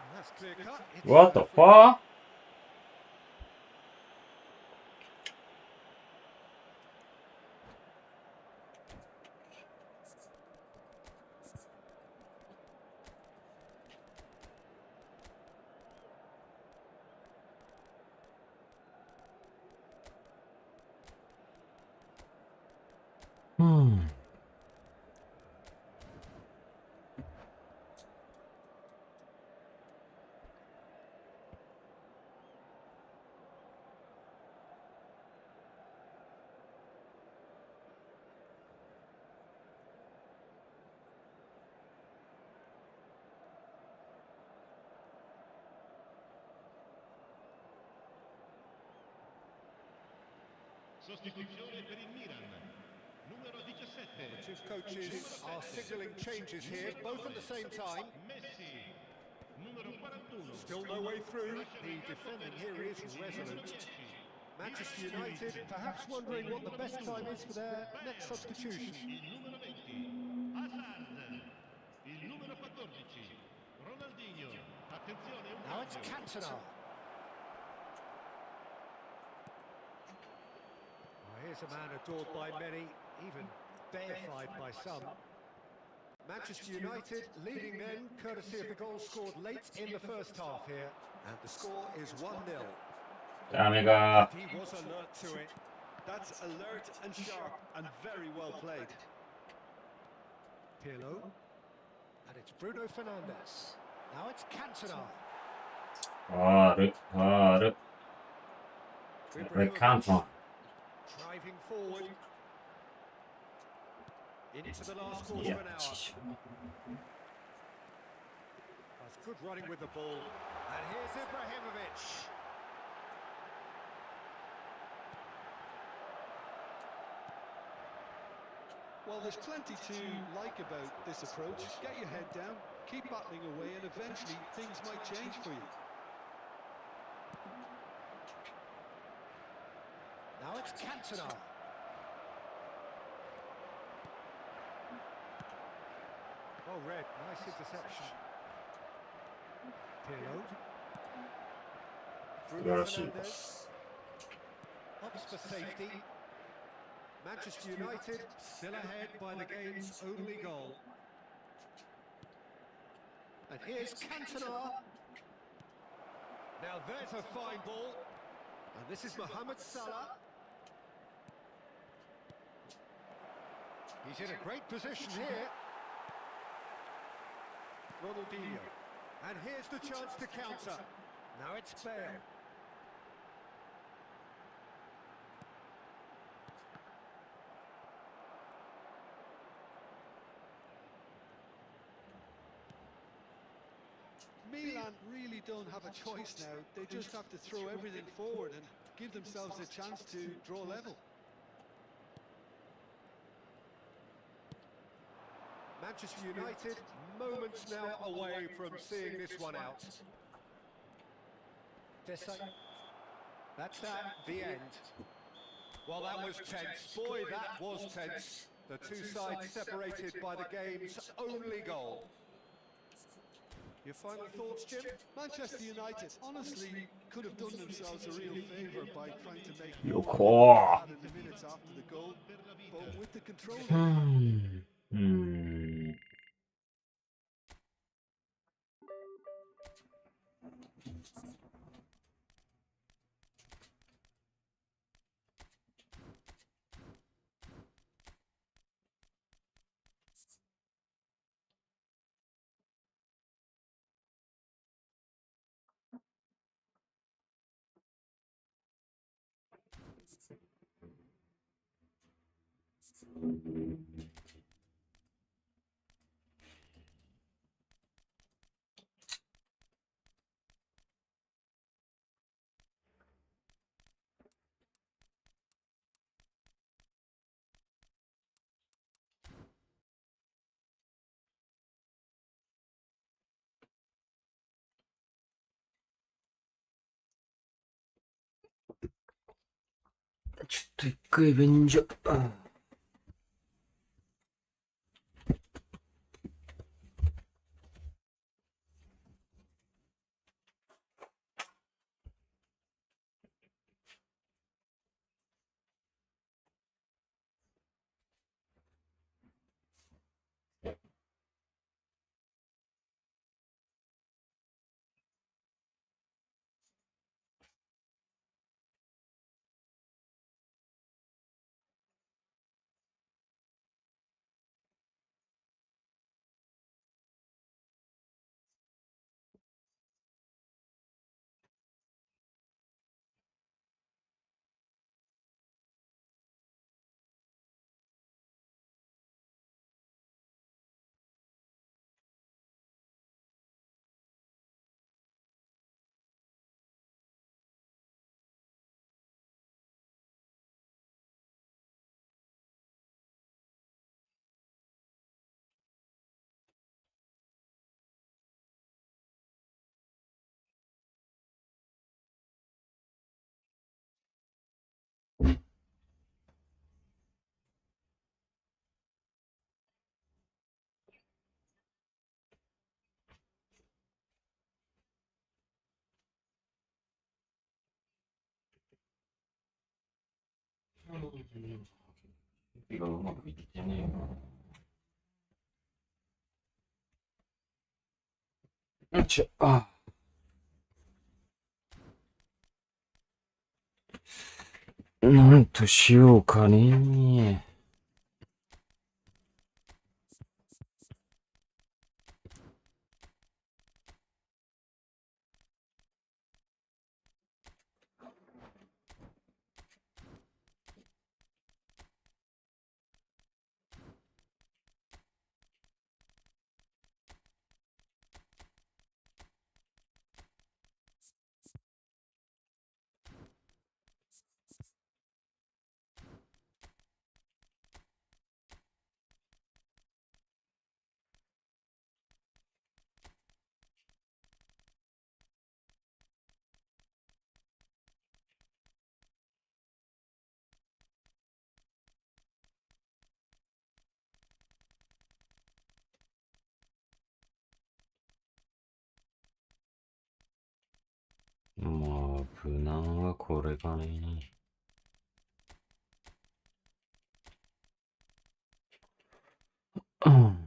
And that's clear cut. It's What the free. fuck? Sostituzione per il Milan. Numero 17. Well, the two coaches are signalling changes here, both at the same time. Messi. Numero 41. Still no way through. The defending here is resolute. Manchester United perhaps wondering what the best time is for their next substitution. Il numero 20. Hazard. Il numero 14. Ronaldinho. Attenzione, un Now it's cambio. Cantona. Here's a man adored by many, even deified by some. Manchester United leading then, courtesy of the goal scored late in the first half here. And the score is 1-0. 자매가 He was alert to it. That's alert and sharp and very well played. Pirlo. And it's Bruno Fernandes. Now it's Cantona. 칸토나. Driving forward. Into the last quarter 야, of an hour. That's good running with the ball. And here's Ibrahimovic. Well, there's plenty to like about this approach. Get your head down, keep battling away, and eventually things might change for you. Now it's Cantona. Oh, red. Nice interception. Pirlo. Bruno Fernandes. Hops for safety. Manchester United still ahead by the game's only goal. And here's Cantona. Now there's a fine ball. And this is Mohamed Salah. He's in a great position here. Ronaldinho. And here's the chance to counter. Now it's Bale. Milan really don't have a choice now. They just have to throw everything forward and give themselves a chance to draw level. Manchester United, moments now away from seeing this one out. Dessay. That's that, the end. Well, that was tense. Boy, that was tense. The two sides separated by the game's only goal. Your final thoughts, Jim? Manchester United honestly could have done themselves a real favour by trying to make Yo, more cool. of in the minutes after the goal, but with the control they ちょっと一回便所。指がうまくいってねえよ。よいしょ。なんとしようかね。まあ、無難はこれかね。うん。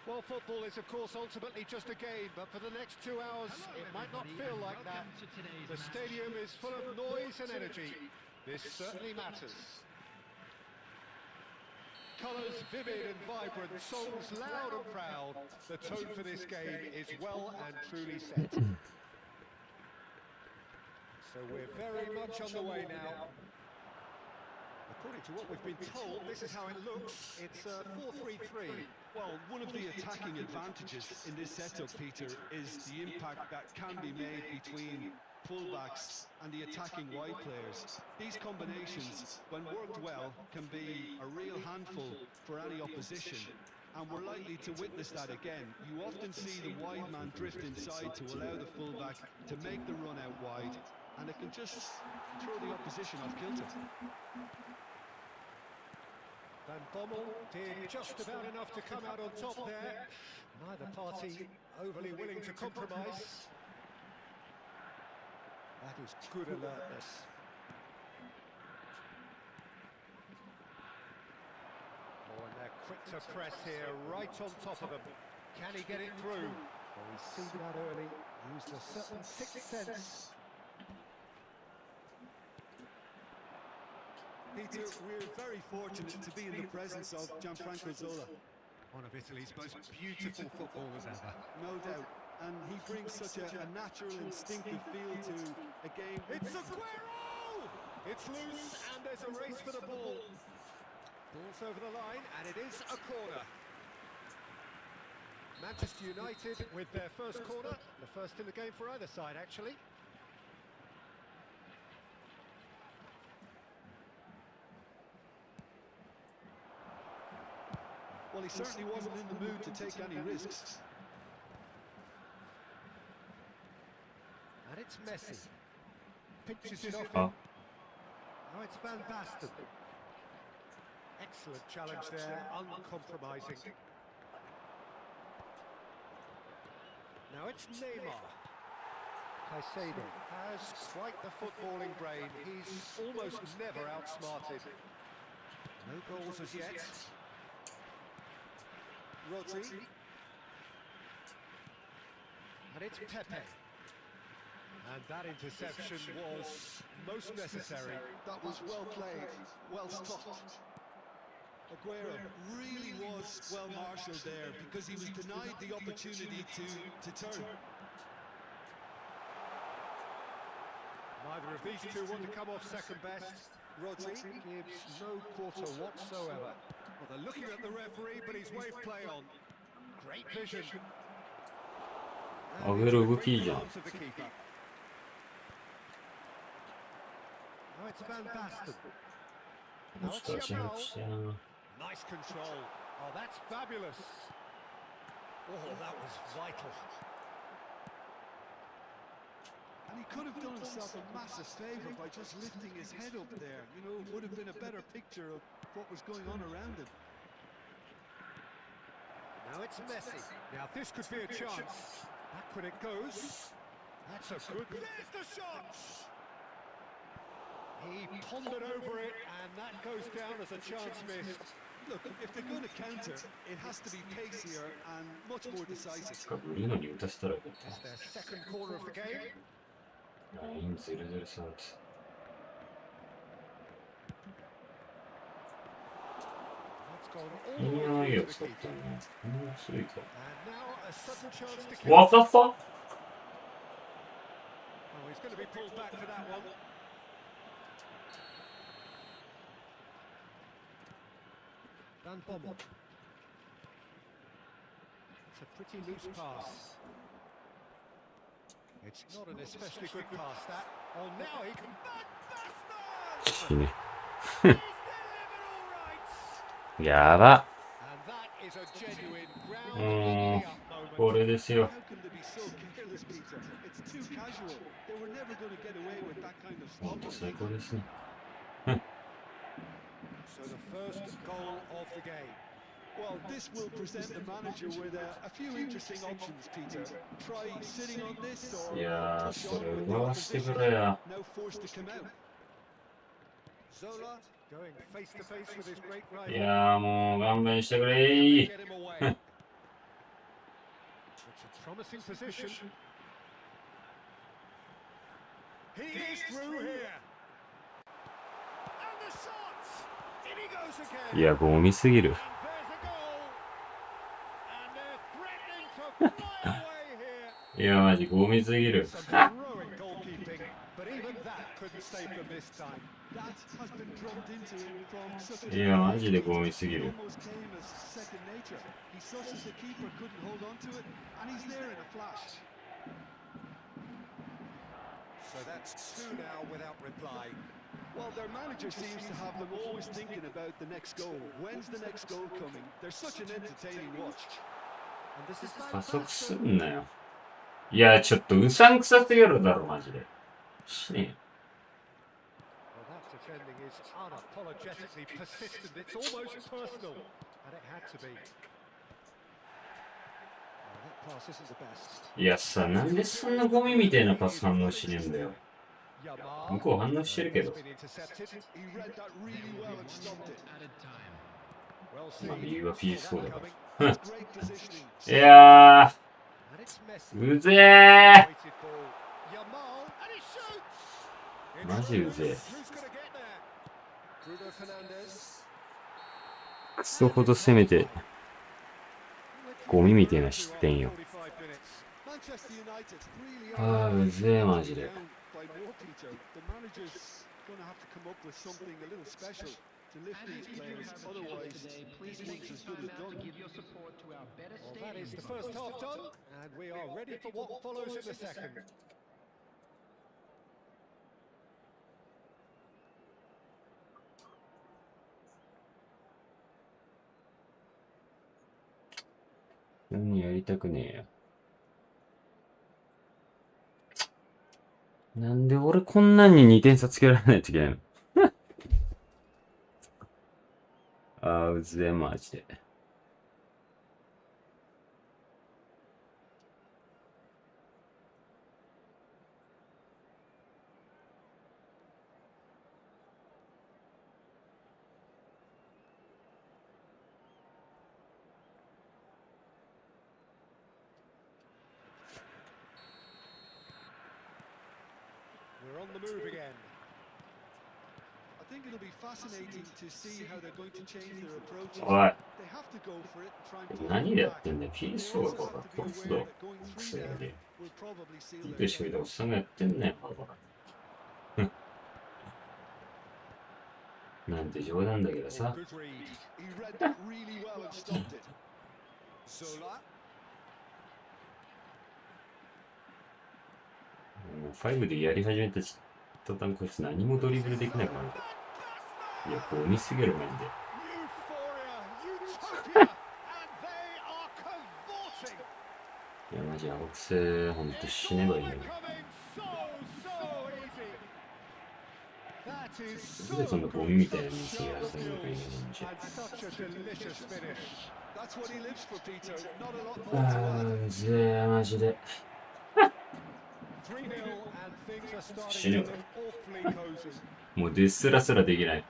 Well, football is, of course, ultimately just a game, but for the next 2 hours, it might not feel like that. The stadium is full of noise and energy. This certainly matters. Colours vivid and vibrant, songs loud and proud. The tone for this game is well and truly set. So we're very much on the way now. According to what we've been told, this is how it looks. It's a 4-3-3. Well, one of the attacking advantages in this setup, Peter, is the impact that can be made between fullbacks and the attacking wide players. These combinations, when worked well, can be a real handful for any opposition. And we're likely to witness that again. You often see the wide man drift inside to allow the fullback to make the run out wide, and it can just throw the opposition off kilter. Van Bommel did just about enough to come out on top there. Neither party overly willing to compromise. That is good alertness. Oh, and they're quick to press here, right on top of him. Can he get it through? Well, he's seen that early, used a certain sixth sense. Peter, we're very fortunate to be in the presence of Gianfranco Zola. One of Italy's most beautiful footballers ever. No doubt. And he brings such a natural, instinctive feel to a game. It's Aguero! It's loose, and there's a race for the ball. Ball's over the line, and it is a corner. Manchester United with their first corner. The first in the game for either side, actually. Well, he certainly wasn't in the mood to take any risks. And it's Messi. Pinches it off Oh. him. Now it's Van Basten. Excellent challenge there, uncompromising. Now it's Neymar. Caicedo has quite the footballing brain. He's almost never outsmarted. No goals as yet. Rodri. And it's Pepe. And that interception was most necessary. That was well played, well stopped. Aguero really was well marshalled there because he was denied the opportunity to turn. Neither of these two want to come off second best. Rodri gives no quarter whatsoever. Well, they're looking at the referee, but he's waved play on. Great vision. Aguero動きいいじゃん。 Now it's Van Basten. Now ち it's ょっと足が Yamal. ちやな。 Nice control. Oh, that's fabulous. Oh, that was vital. And he could have done himself a massive favour by just lifting his head up there. You know, it would have been a better picture of what was going on around him. Now it's Messi. Now this could be a chance. Back when it goes. That's a good... There's the shot! He pondered over it, and that goes down as a chance missed. Look, if they're going to counter, it has to be pacier and much more decisive. ブルーノに打たせたらよかっ It's their second corner of the game. た。ライン003って。 That's gone い all や the way いいや through つ to だ the った keeper. ね。面白いか。 And now a sudden chance to kick. What the fuck? Oh, he's going to be pulled back for that one. Van Bommel. It's a pretty loose pass. It's not an especially good pass, that. Oh, now he can... Van Basten! いいね。 He's delivered all right! やば。 And that is a genuine ground も in the up う、こ moment. れですよ。 How can they be so careless, Peter? It's too casual. They were never going to get away with that kind of ほんと stop. 最高ですね。 So the first goal of the game. Well, this will present the manager with a few interesting options, Peter. Try sitting on this or いやー、 push そ on れ with 奪 the わせて opposition. くれや。 Now forced to come out. Zola going face to face with his great い rival. やー、もう勘弁してくれー。 Get him away. Promising position. He is through here. And the shot. In he goes again. いや、ゴミすぎる。 And there's a goal. And they're threatening to fly away here. いや、マジゴミすぎる。 Some heroic goalkeeping, but even that couldn't save them this time. That has been drummed into him from such a いや、マジでゴミすぎる。 almost came as second nature. He saw that the keeper couldn't hold on to it, and he's there in a flash. So that's two now without reply. Well, their manager seems to have them always thinking about the next goal. When's the next goal coming? They're such an entertaining watch. And this is 加速すんなよ。いや、ちょっとうさんくさすぎるだろ、マジで。しね well, that defending is unapologetically persistent. It's almost personal, and it had to be. Well, that pass isn't the best. え。いやさ、なんでそんなゴミみたいなパス反応しねえんだよ。 向こう反応してるけど。 He read that really well and stopped it. Well まあ、 seen. 理由は PS4 だか Great positioning. ら。いや And it's Messi. ー、うぜ Weighted ball. Yamal, and he shoots. マジうぜ Who's going to get there? Bruno Fernandes. クソほど攻めて、ゴミみたいな失点よ。 Manchester United really あ are ー、うぜマジで。 down by more, Peter. The manager's going to have to come up with something a little special to lift these players. Otherwise, this one's as good as done. Well, that is the first half done, and we are ready for what follows in the second. 何やりたくねえよ。なんで俺こんなんに2点差つけられないといけないのあー、うぜえ、マジで。We're on the move again. I think it'll be fascinating to see how they're going to change their approach. おい、 They have to go for it and try and pull 何 it でやっ back. てんだよ。They PS4 also と have か to コ be ス aware ド that going ク through ソや them で。 will probably seal いい their でしょ、おっさんがやってんねん、ほら。なんて冗談だけど Oh, さ。 good read. He read that really well and stopped it. Sola. もう5でやり始めた途端こいつ何もドリブルできなくなる。いや、ゴミすぎる、マジで。 Euphoria, utopia, and they are cavorting. いや、マジ青くせ、ほんと死ねばいいのに。 Becoming so easy. That is なんでそんな so ゴミ good. みたいな店 Such やらせるのかいい skills のにじゃ。 and such a delicious finish. That's what he lives for, Peter. Not a lot あ more to ー、 add. うぜえ、マジで。 3-0 and things are starting to 死ぬ。 look awfully cozy. もうデスラすらできない。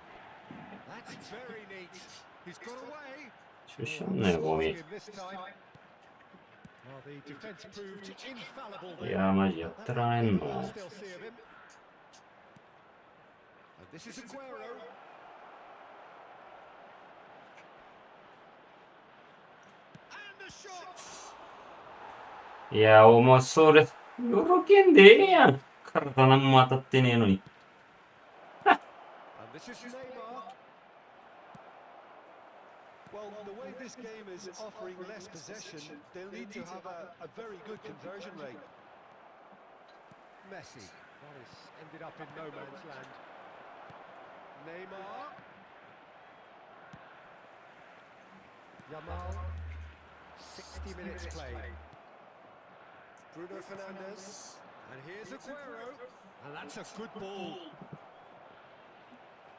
That's very neat. He's got away. ちょしょんなよ、ゴミ。 This time. Well, the defense proved infallible い there. やー、マジやったられんの。 Still see of him. And this is Aguero. And the shot. いやー、もうそれ、よろけんでええやん。体何も当たってねえのに。 And this is Neymar. Well, the way this game is offering less possession, they'll need to have a very good conversion rate. Messi. That has ended up in no man's land. Neymar. Yamal. 60 minutes played. Bruno Fernandes. And here's Aguero. And that's a good ball.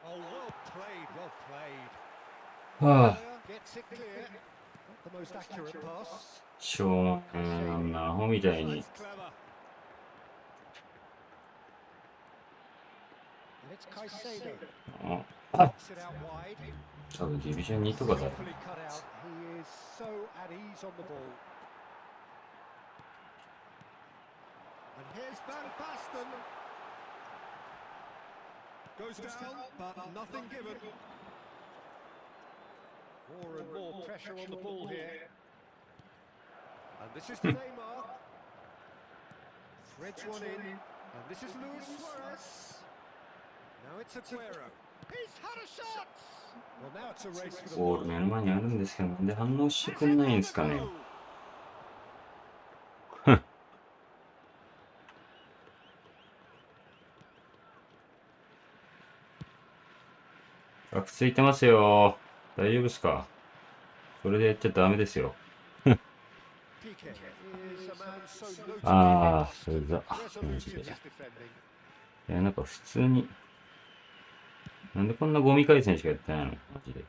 Oh, well played, well played. はあ、 Gets it clear. Not the most accurate pass. しょうもないあんなアホみたいに。 That's clever. And it's Caicedo. あ、 Gets it out wide. 多分ディビジョン2とかだろ。 Skillfully cut out. He is so at ease on the ball. Here's Van Basten. Goes down, but nothing given. More and more pressure on the ball here. And this is Neymar. Threads one in. And this is Luis Suarez. Now it's Aguero. He's had a shot! Well, now it's a race for the ボール ball. 目の前にあるんですけど、なんで反応してくんないんですかね。落ち着いてますよ。大丈夫ですか？それでやっちゃダメですよ。ああ、それだ。マジで。なんか普通に。なんでこんなゴミ回線しかやってないの？マジで。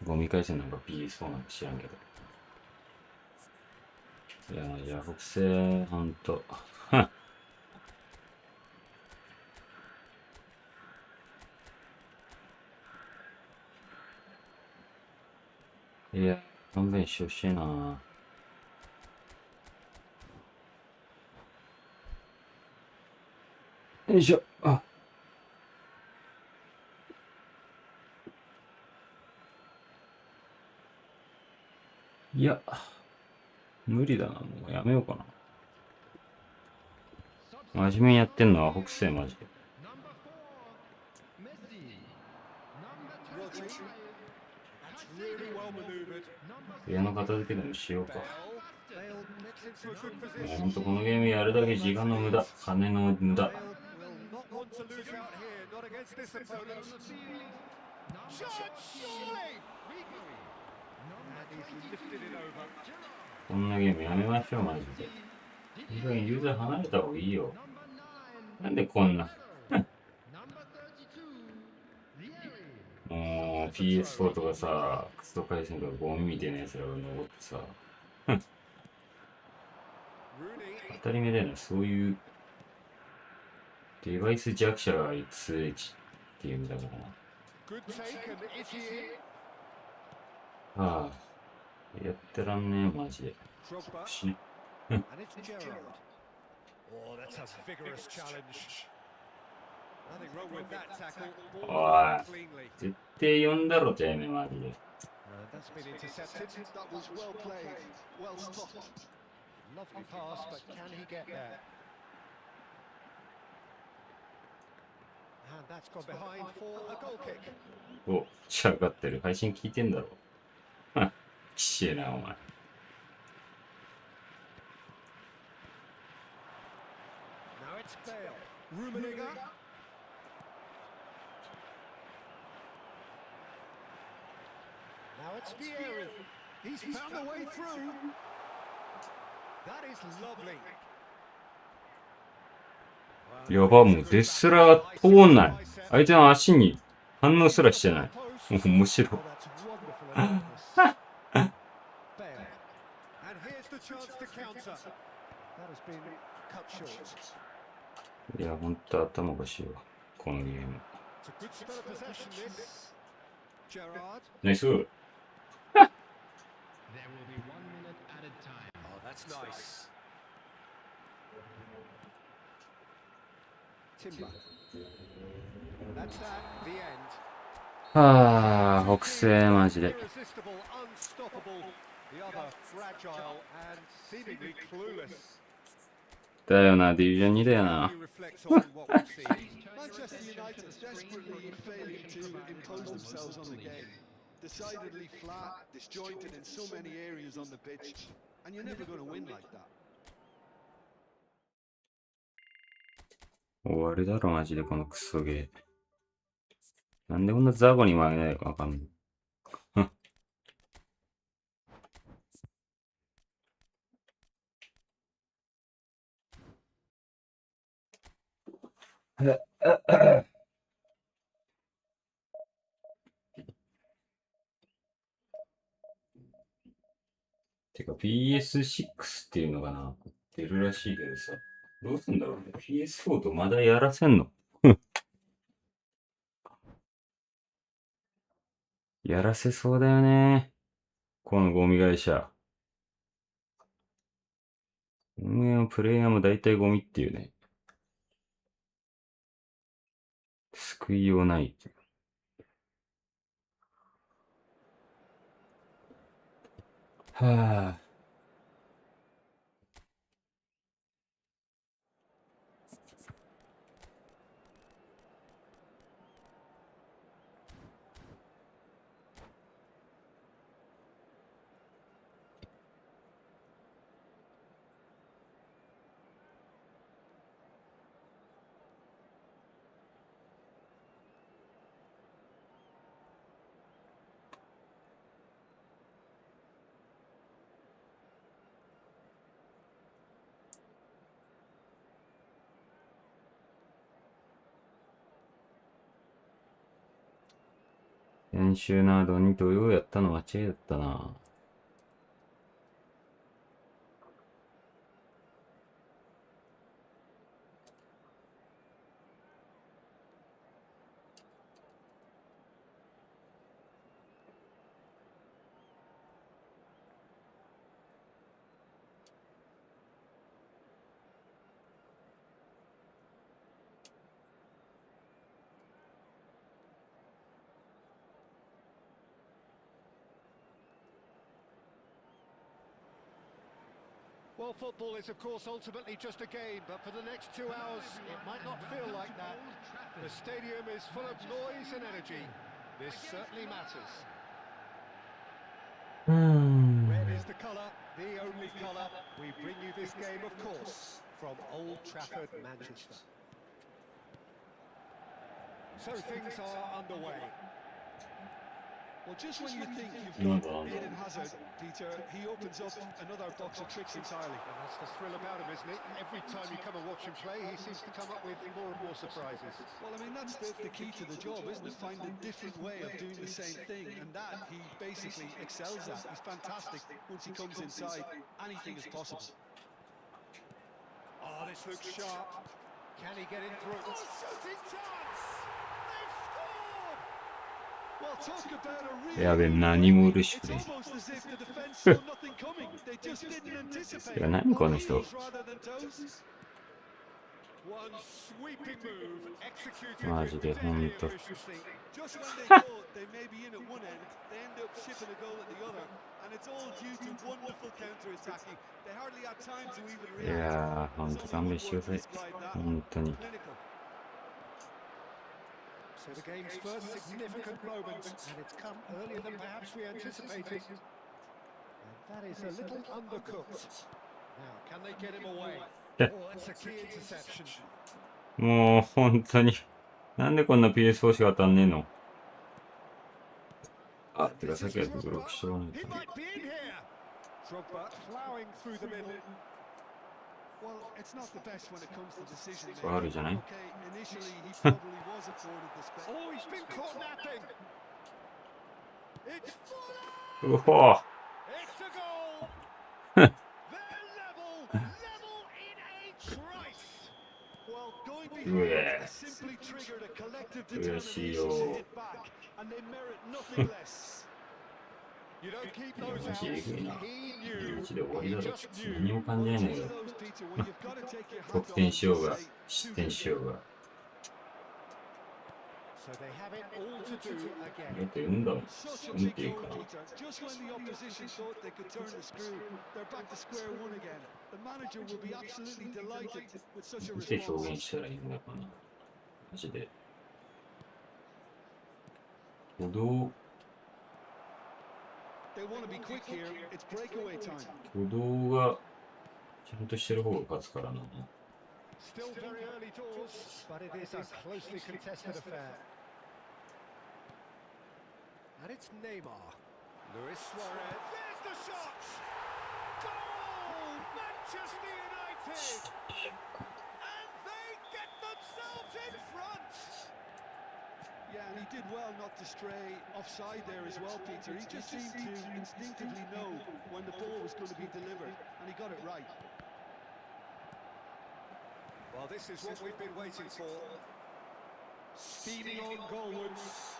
ゴミ回線なんか PS4 なんか知らんけど。いや、じゃあ、北西、ほんと。いや、勘弁してほしいな。よいしょ。あ。いや、無理だな。もうやめようかな。真面目にやってんのは北西マジで。部屋の片付けでもしようか。ほんとこのゲームやるだけ時間の無駄、金の無駄。こんなゲームやめましょう、マジで。いい加減ユーザー離れた方がいいよ。なんでこんな。もう PS4 とかさ、クソ回線とかゴミみたいなやつらが残ってさ。当たり前だよね、そういうデバイス弱者が強いっていうんだからな。ああ、やってらんねえ、マジで。死ね。おい、絶対呼んだろ、てめえ、マジで。お、仕上がってる。配信聞いてんだろ。きしえな、お前。Now it's Vieri. He's found the way through. That is lovely. やば、もうデスラー通んない。相手の足に反応すらしてない。面白い。いや、ほんと頭おかしいわ。このゲーム。ナイス。はあ、北西マジで。だよな、ディビジョン2だよな。Decidedly flat, disjointed in so many areas on the pitch, and you're never going to win like that. 終わりだろ、マジで、このクソゲー。なんでこんなザゴに負けないかわかんない。てか PS6 っていうのかな出るらしいけどさ。どうすんだろうね。PS4 とまだやらせんのやらせそうだよね。このゴミ会社。運営もプレイヤーも大体ゴミっていうね。救いようない。はぁ。先週などに土曜やったの間違いだったな。Well, football is, of course, ultimately just a game, but for the next 2 hours, it might not feel like that. The stadium is full of noise and energy. This certainly matters. Red is the colour, the only colour. We bring you this game, of course, from Old Trafford, Manchester. So things are underway. Well, just when you think you've got Eden Hazard, Peter, he opens up another box of tricks entirely. And that's the thrill about him, isn't it? Every time you come and watch him play, he seems to come up with more and more surprises. Well, I mean, that's the key to the job, isn't it? Find a different way of doing the same thing, and that he basically excels at. He's fantastic. Once he comes inside, anything is possible. Oh, this looks sharp. Can he get in through? Oh, shooting chance! They've scored! Well, talk about a really やべ、何も嬉しく It's ね almost as if the defense saw nothing coming. They just didn't anticipate. いや何この人 Heels rather than toes. One sweeping move, executed マジで with ほん deadly と efficiency. Just when they thought they may be in at one end, they end up shipping a goal at the other. And it's all due to wonderful counter-attacking. They hardly had time to even い react. やーほん There's と only 勘弁 one してく word だ to さい describe that. 本当に Clinical. So the game's first significant moment, and it's come earlier than perhaps we anticipated. And that is a little undercooked. Now, can they get him away? Yeah. Oh, that's a key interception. もう本当になんでこんな PS4 しか当たんねえのあ、てかさっきやってブロックしとかない He と might be in here. Drogba plowing through the middle. Well, it's not the best when it comes to decision ファール making. じゃない Okay, initially he probably was afforded the space. Oh, he's been caught napping. It's Fuller. うほ It's a goal. ー They're level in a trice. Well, going Yeah. behind has simply triggered a collective determination to hit back, and they merit nothing less. You don't keep those マ out. ジえぐいな He knew. マジで終わり He だろ just 何 knew. も感じないんだ One け of ど those, Peter, when you've got to take your 得 hat off 点 and しよう just が say, 失 too 点 good. しようが So they have it all to do あ again. れって運だ Such a 運っ big ていう goal, か Peter. Just when the opposition thought they could turn the screw, they're back to square one again. The manager will be absolutely delighted with such a なんて表 response. 現したらいいんだかなマジで歩道 They want to be quick here. It's breakaway time. 歩道がちゃんとしてる方が勝つからな Still very early doors, but it is a closely contested affair. And it's Neymar. Luis Suarez. There's the shot! Goal! Manchester United! And they get themselves in front! Yeah, and he did well not to stray offside there as well, Peter. He just seemed to instinctively know when the ball was going to be delivered, and he got it right. Well, this is what we've been waiting for. Steaming on goalwards.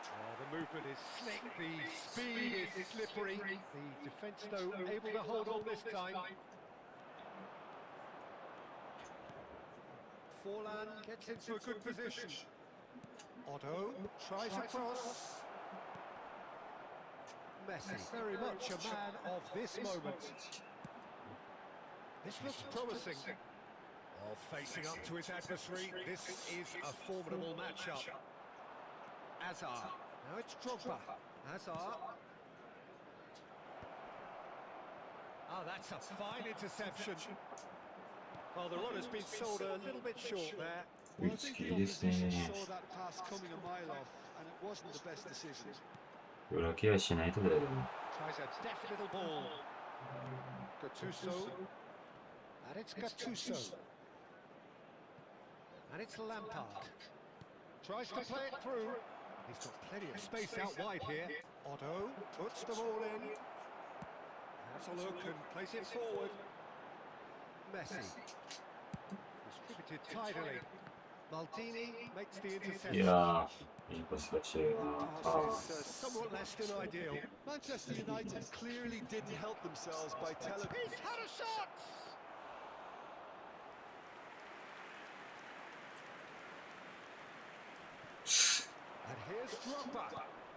Oh, the movement is slick, the speed is slippery. The defence, though, able to hold on this time. Forlan gets into a good position. Otto tries across. Messi, very much a man of this moment. This looks promising. Oh, facing up to his adversary, this is a formidable matchup. Hazard, now it's Drogba. Hazard. Oh, that's a fine interception. Well, the run has been sold a little bit short there. Well, I 追いつ think き the ですね。 opposition saw that pass coming a mile off, and it wasn't the best decision. 裏ケアしないとだよ。 Tries a deft little ball. Gattuso. And it's Gattuso. And it's Lampard. Tries to play it through. He's got plenty of space out wide here. Otto puts the ball in. Has a look and plays it forward. Messi. Distributed tidily. Maldini makes the い interception. やー、いいパスがしてるな。 Pass is somewhat less than ideal. Manchester United clearly didn't help themselves by telling... He's had a shot! And here's Drogba.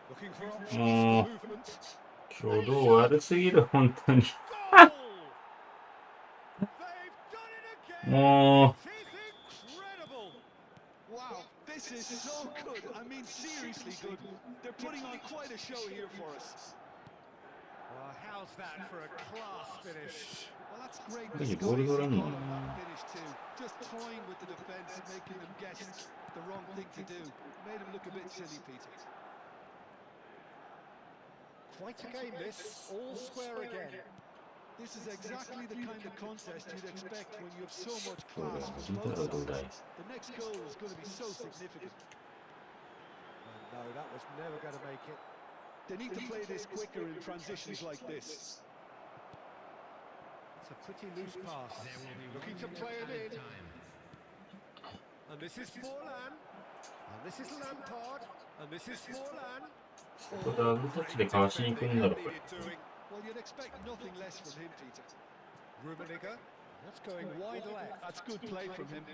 Looking for options for movement. 挙動悪すぎる、本当に。 Goal! They've done it again! も It is incredible! Wow, this is so good. I mean, seriously good. They're putting on quite a show here for us. Well, how's that for a class finish? Well, that's great. Hey, The ball scoring is signal running. on that finish too. Just toying with the defence, making them guess the wrong thing to do. Made him look a bit silly, Peter. Quite a game this, all square again. This is exactly the kind of contest you'd expect when you have so much う、どう class だ、 from 見たら both どうだい。 sides. The next goal is going to be so significant. No, that was never going to make it. They need to play this quicker in transitions like this. It's a pretty loose pass. Looking to play it in. And this is Forlan. And this is Lampard. And this is Forlan. そこダブルタッチでかわしに行くんだろ、これ。 Well, you'd expect nothing less from him, Peter. Rummenigge. That's going wide left. That's good play from him.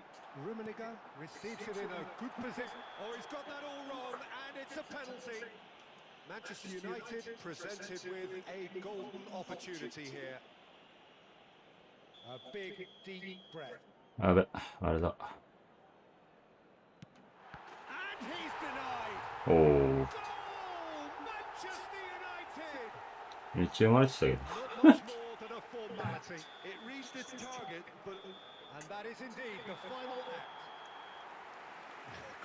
Rummenigge receives it in a good position. Oh, he's got that all wrong, and it's a penalty. Manchester United presented with a golden opportunity here. A big, deep breath. やべ、あれだ。 And he's denied. おお、 Goal! Manchester United! めっちゃ生まれてたけど。 Not much more than a formality. It reached its target, but And that is indeed the final act.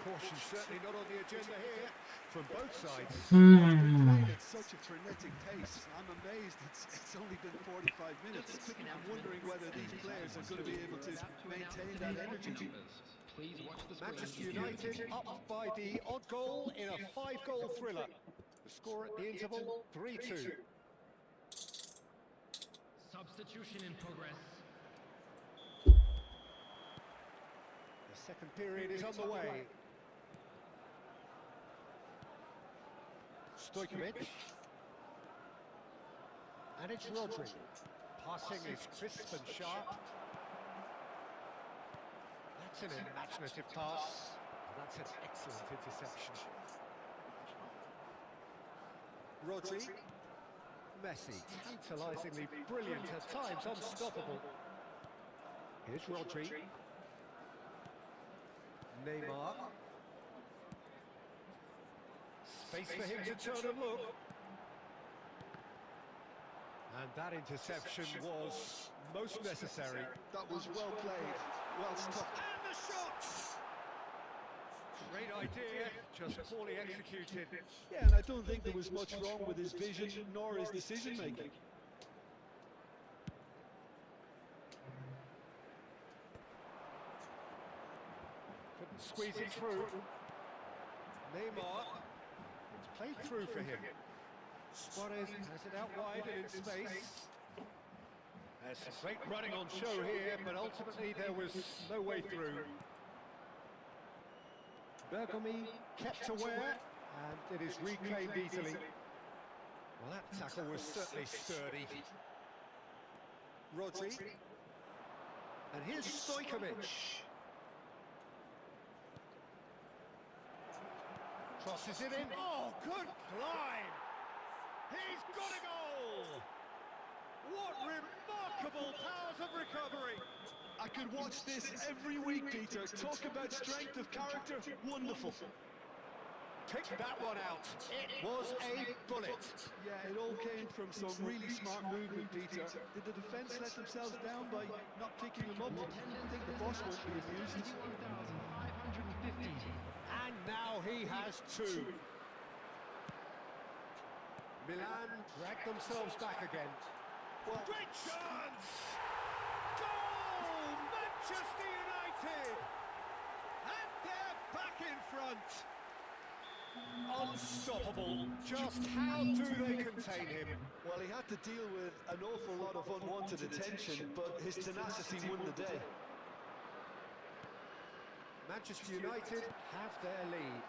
Caution certainly not on the agenda here from both sides. played at such a frenetic pace. I'm amazed it's only been 45 minutes. I'm wondering whether these players are going to be able to maintain that energy. Manchester United up by the odd goal in a 5-goal thriller. The score at the interval, 3-2. Substitution in progress. The second period is on the way. Stojkovic. And it's Rodri. Passing is crisp and sharp. That's an imaginative pass. And that's an excellent interception. Rodri. Messi, tantalisingly brilliant, at times unstoppable. Here's Rodri. Neymar. Space for him to turn and look. And that interception was most necessary. That was well played, well stopped. And the shot! Great idea, just poorly executed. Yeah, and I don't think there was much wrong with his vision nor his decision making. Couldn't squeeze it through. Neymar. It's played through for him. Suarez has it out wide and in space. There's some great running on show here, but ultimately there was no way through. Bergomi kept aware, and it is reclaimed easily. Well, that tackle was certainly sturdy. Rodri. And here's Stojkovic. Crosses it in. Oh, good climb! He's got a goal! What remarkable powers of recovery! I could watch this every week, Peter. Talk about strength of character. Wonderful. Picked that one out. It was a bullet. Yeah, it all came from some really smart movement, Peter. Did the defence let themselves down by not picking him up? I think the boss won't be amused. 21,550. And now he has two. Milan drag themselves back again. Well, Great chance! Goal! Manchester United! And they're back in front. Unstoppable. Just how do they contain him? well, he had to deal with an awful lot of unwanted attention, but his tenacity won the day. Manchester United have their lead.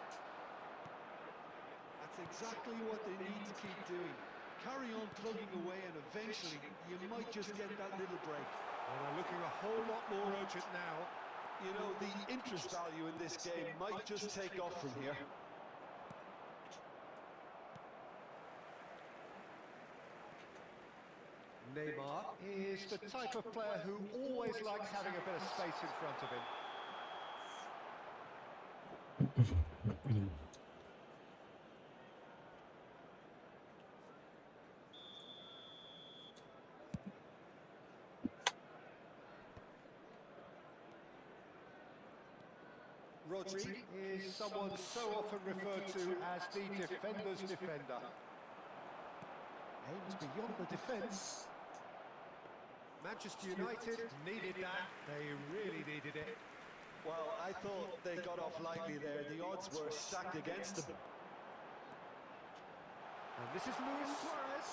That's exactly what they need to keep doing. Carry on plugging away, and eventually you might just get that little break. Well, they're looking a whole lot more urgent now. You know, the interest value in this game might just take off from here. Neymar is the type of player who always likes having a bit of space in front of him. Rodri is someone so often referred to as the defender's defender. Aims beyond the defence. Manchester United needed that. They really needed it. Well, I thought they got off lightly there. The odds were stacked against them. And this is Luis Suarez.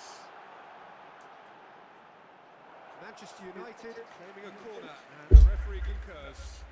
Manchester United claiming a corner, and the referee concurs.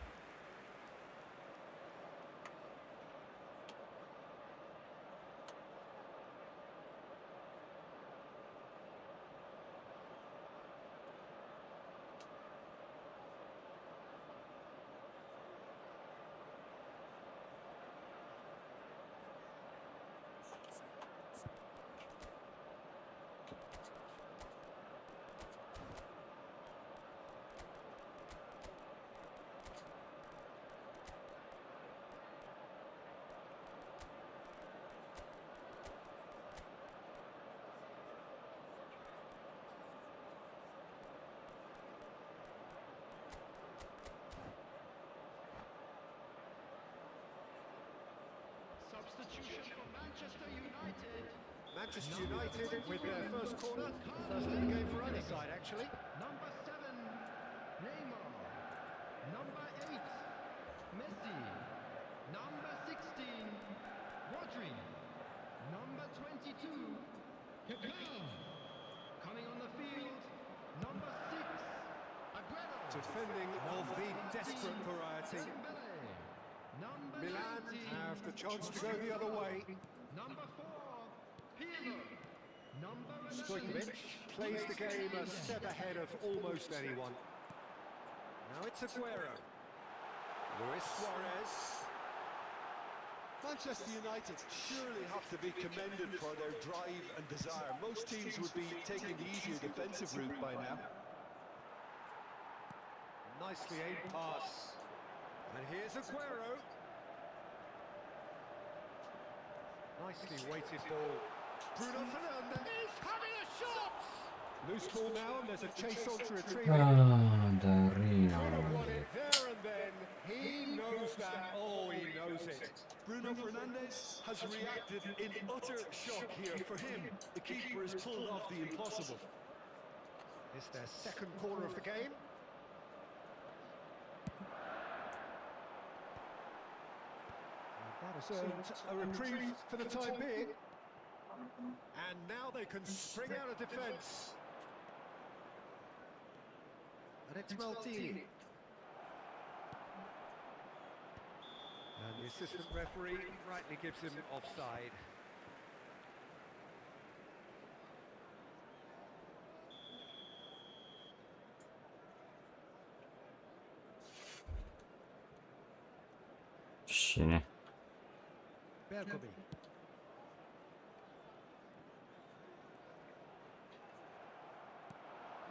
Substitution for Manchester United. Manchester United with their first corner. First in the game for either side, actually. Number 7, Neymar. Number 8, Messi. Number 16, Rodri. Number 22, Kaká. Coming on the field, number 6, Aguero. Defending of the desperate variety. Dembele. Number Milan 19, have the chance to go the other way. number 4, Pirlo. Number 11, Stojkovic plays the game a step ahead of almost anyone. Now it's Aguero. Luis Suarez. Manchester United surely have to be commended for their drive and desire. Most teams would be taking the easier defensive route by now. Nicely aimed pass. And here's Aguero. Nicely weighted ball. Bruno Fernandes is having a shot! Loose ball now, and there's a chase on to retrieve it. Darino. Could have won it there and then. He knows that. Oh, he knows it. Bruno Fernandes has reacted in utter shock here. For him, the keeper has pulled off the impossible. It's their second corner of the game. That has earned a reprieve for the time being. And now they can spring out of defence. And it's Maldini. And the assistant referee rightly gives him offside. Shit. Bergomi.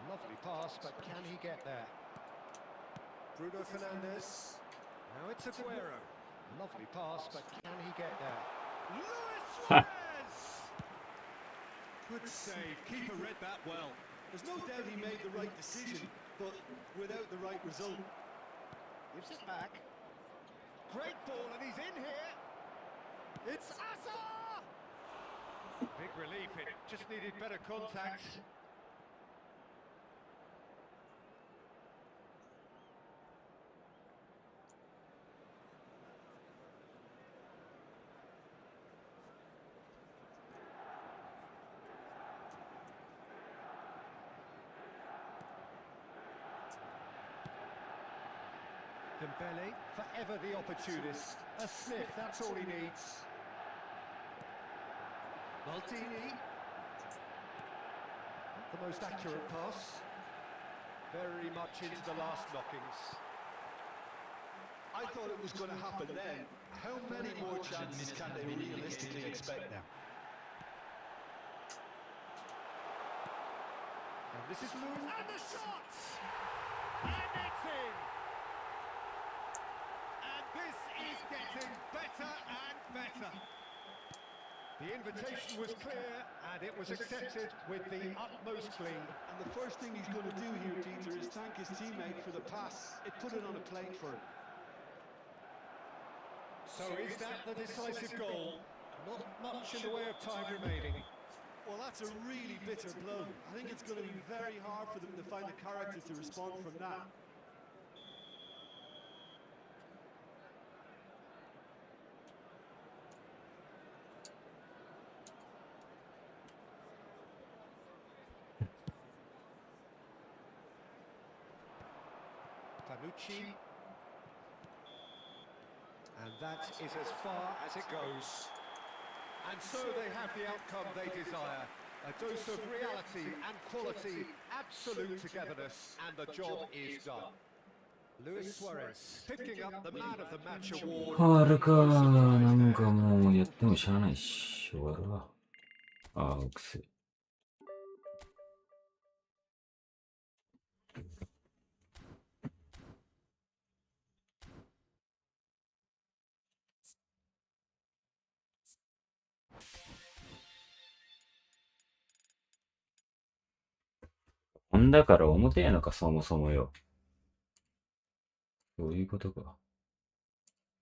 Lovely pass, but can he get there? Bruno Fernandes. Now it's Aguero. Lovely pass, but can he get there? Luis Suarez! Good save. Keeper read that well. There's no doubt he made the right decision, but without the right result. Gives it back. Great ball, and he's in here. It's Asa! Big relief, it just needed better contact. Dembele, forever the opportunist. A sniff, that's all he needs. Maldini. Not the most accurate pass. Very much into the last knockings. I thought it was going to happen then. How many more chances can they realistically expect now? And this is Lewis. And the shot! And it's in! And this is getting better and better. The invitation was clear, and it was accepted with the utmost glee. And the first thing he's going to do here, Dieter, is thank his teammate for the pass. It put it on a plate for him. So is that the decisive goal? Not much in the way of time remaining. Well, that's a really bitter blow. I think it's going to be very hard for them to find the character to respond from that. Panucci. And that is as far as it goes. And so they have the outcome they desire. A dose of reality and quality, absolute togetherness, and the job is done. Luis Suarez picking up the man of the match award. あれか、なんかもうやってもしゃあないし、終わるわ。ああ、くせ。ほんだから表やのか、そもそもよ。そういうことか。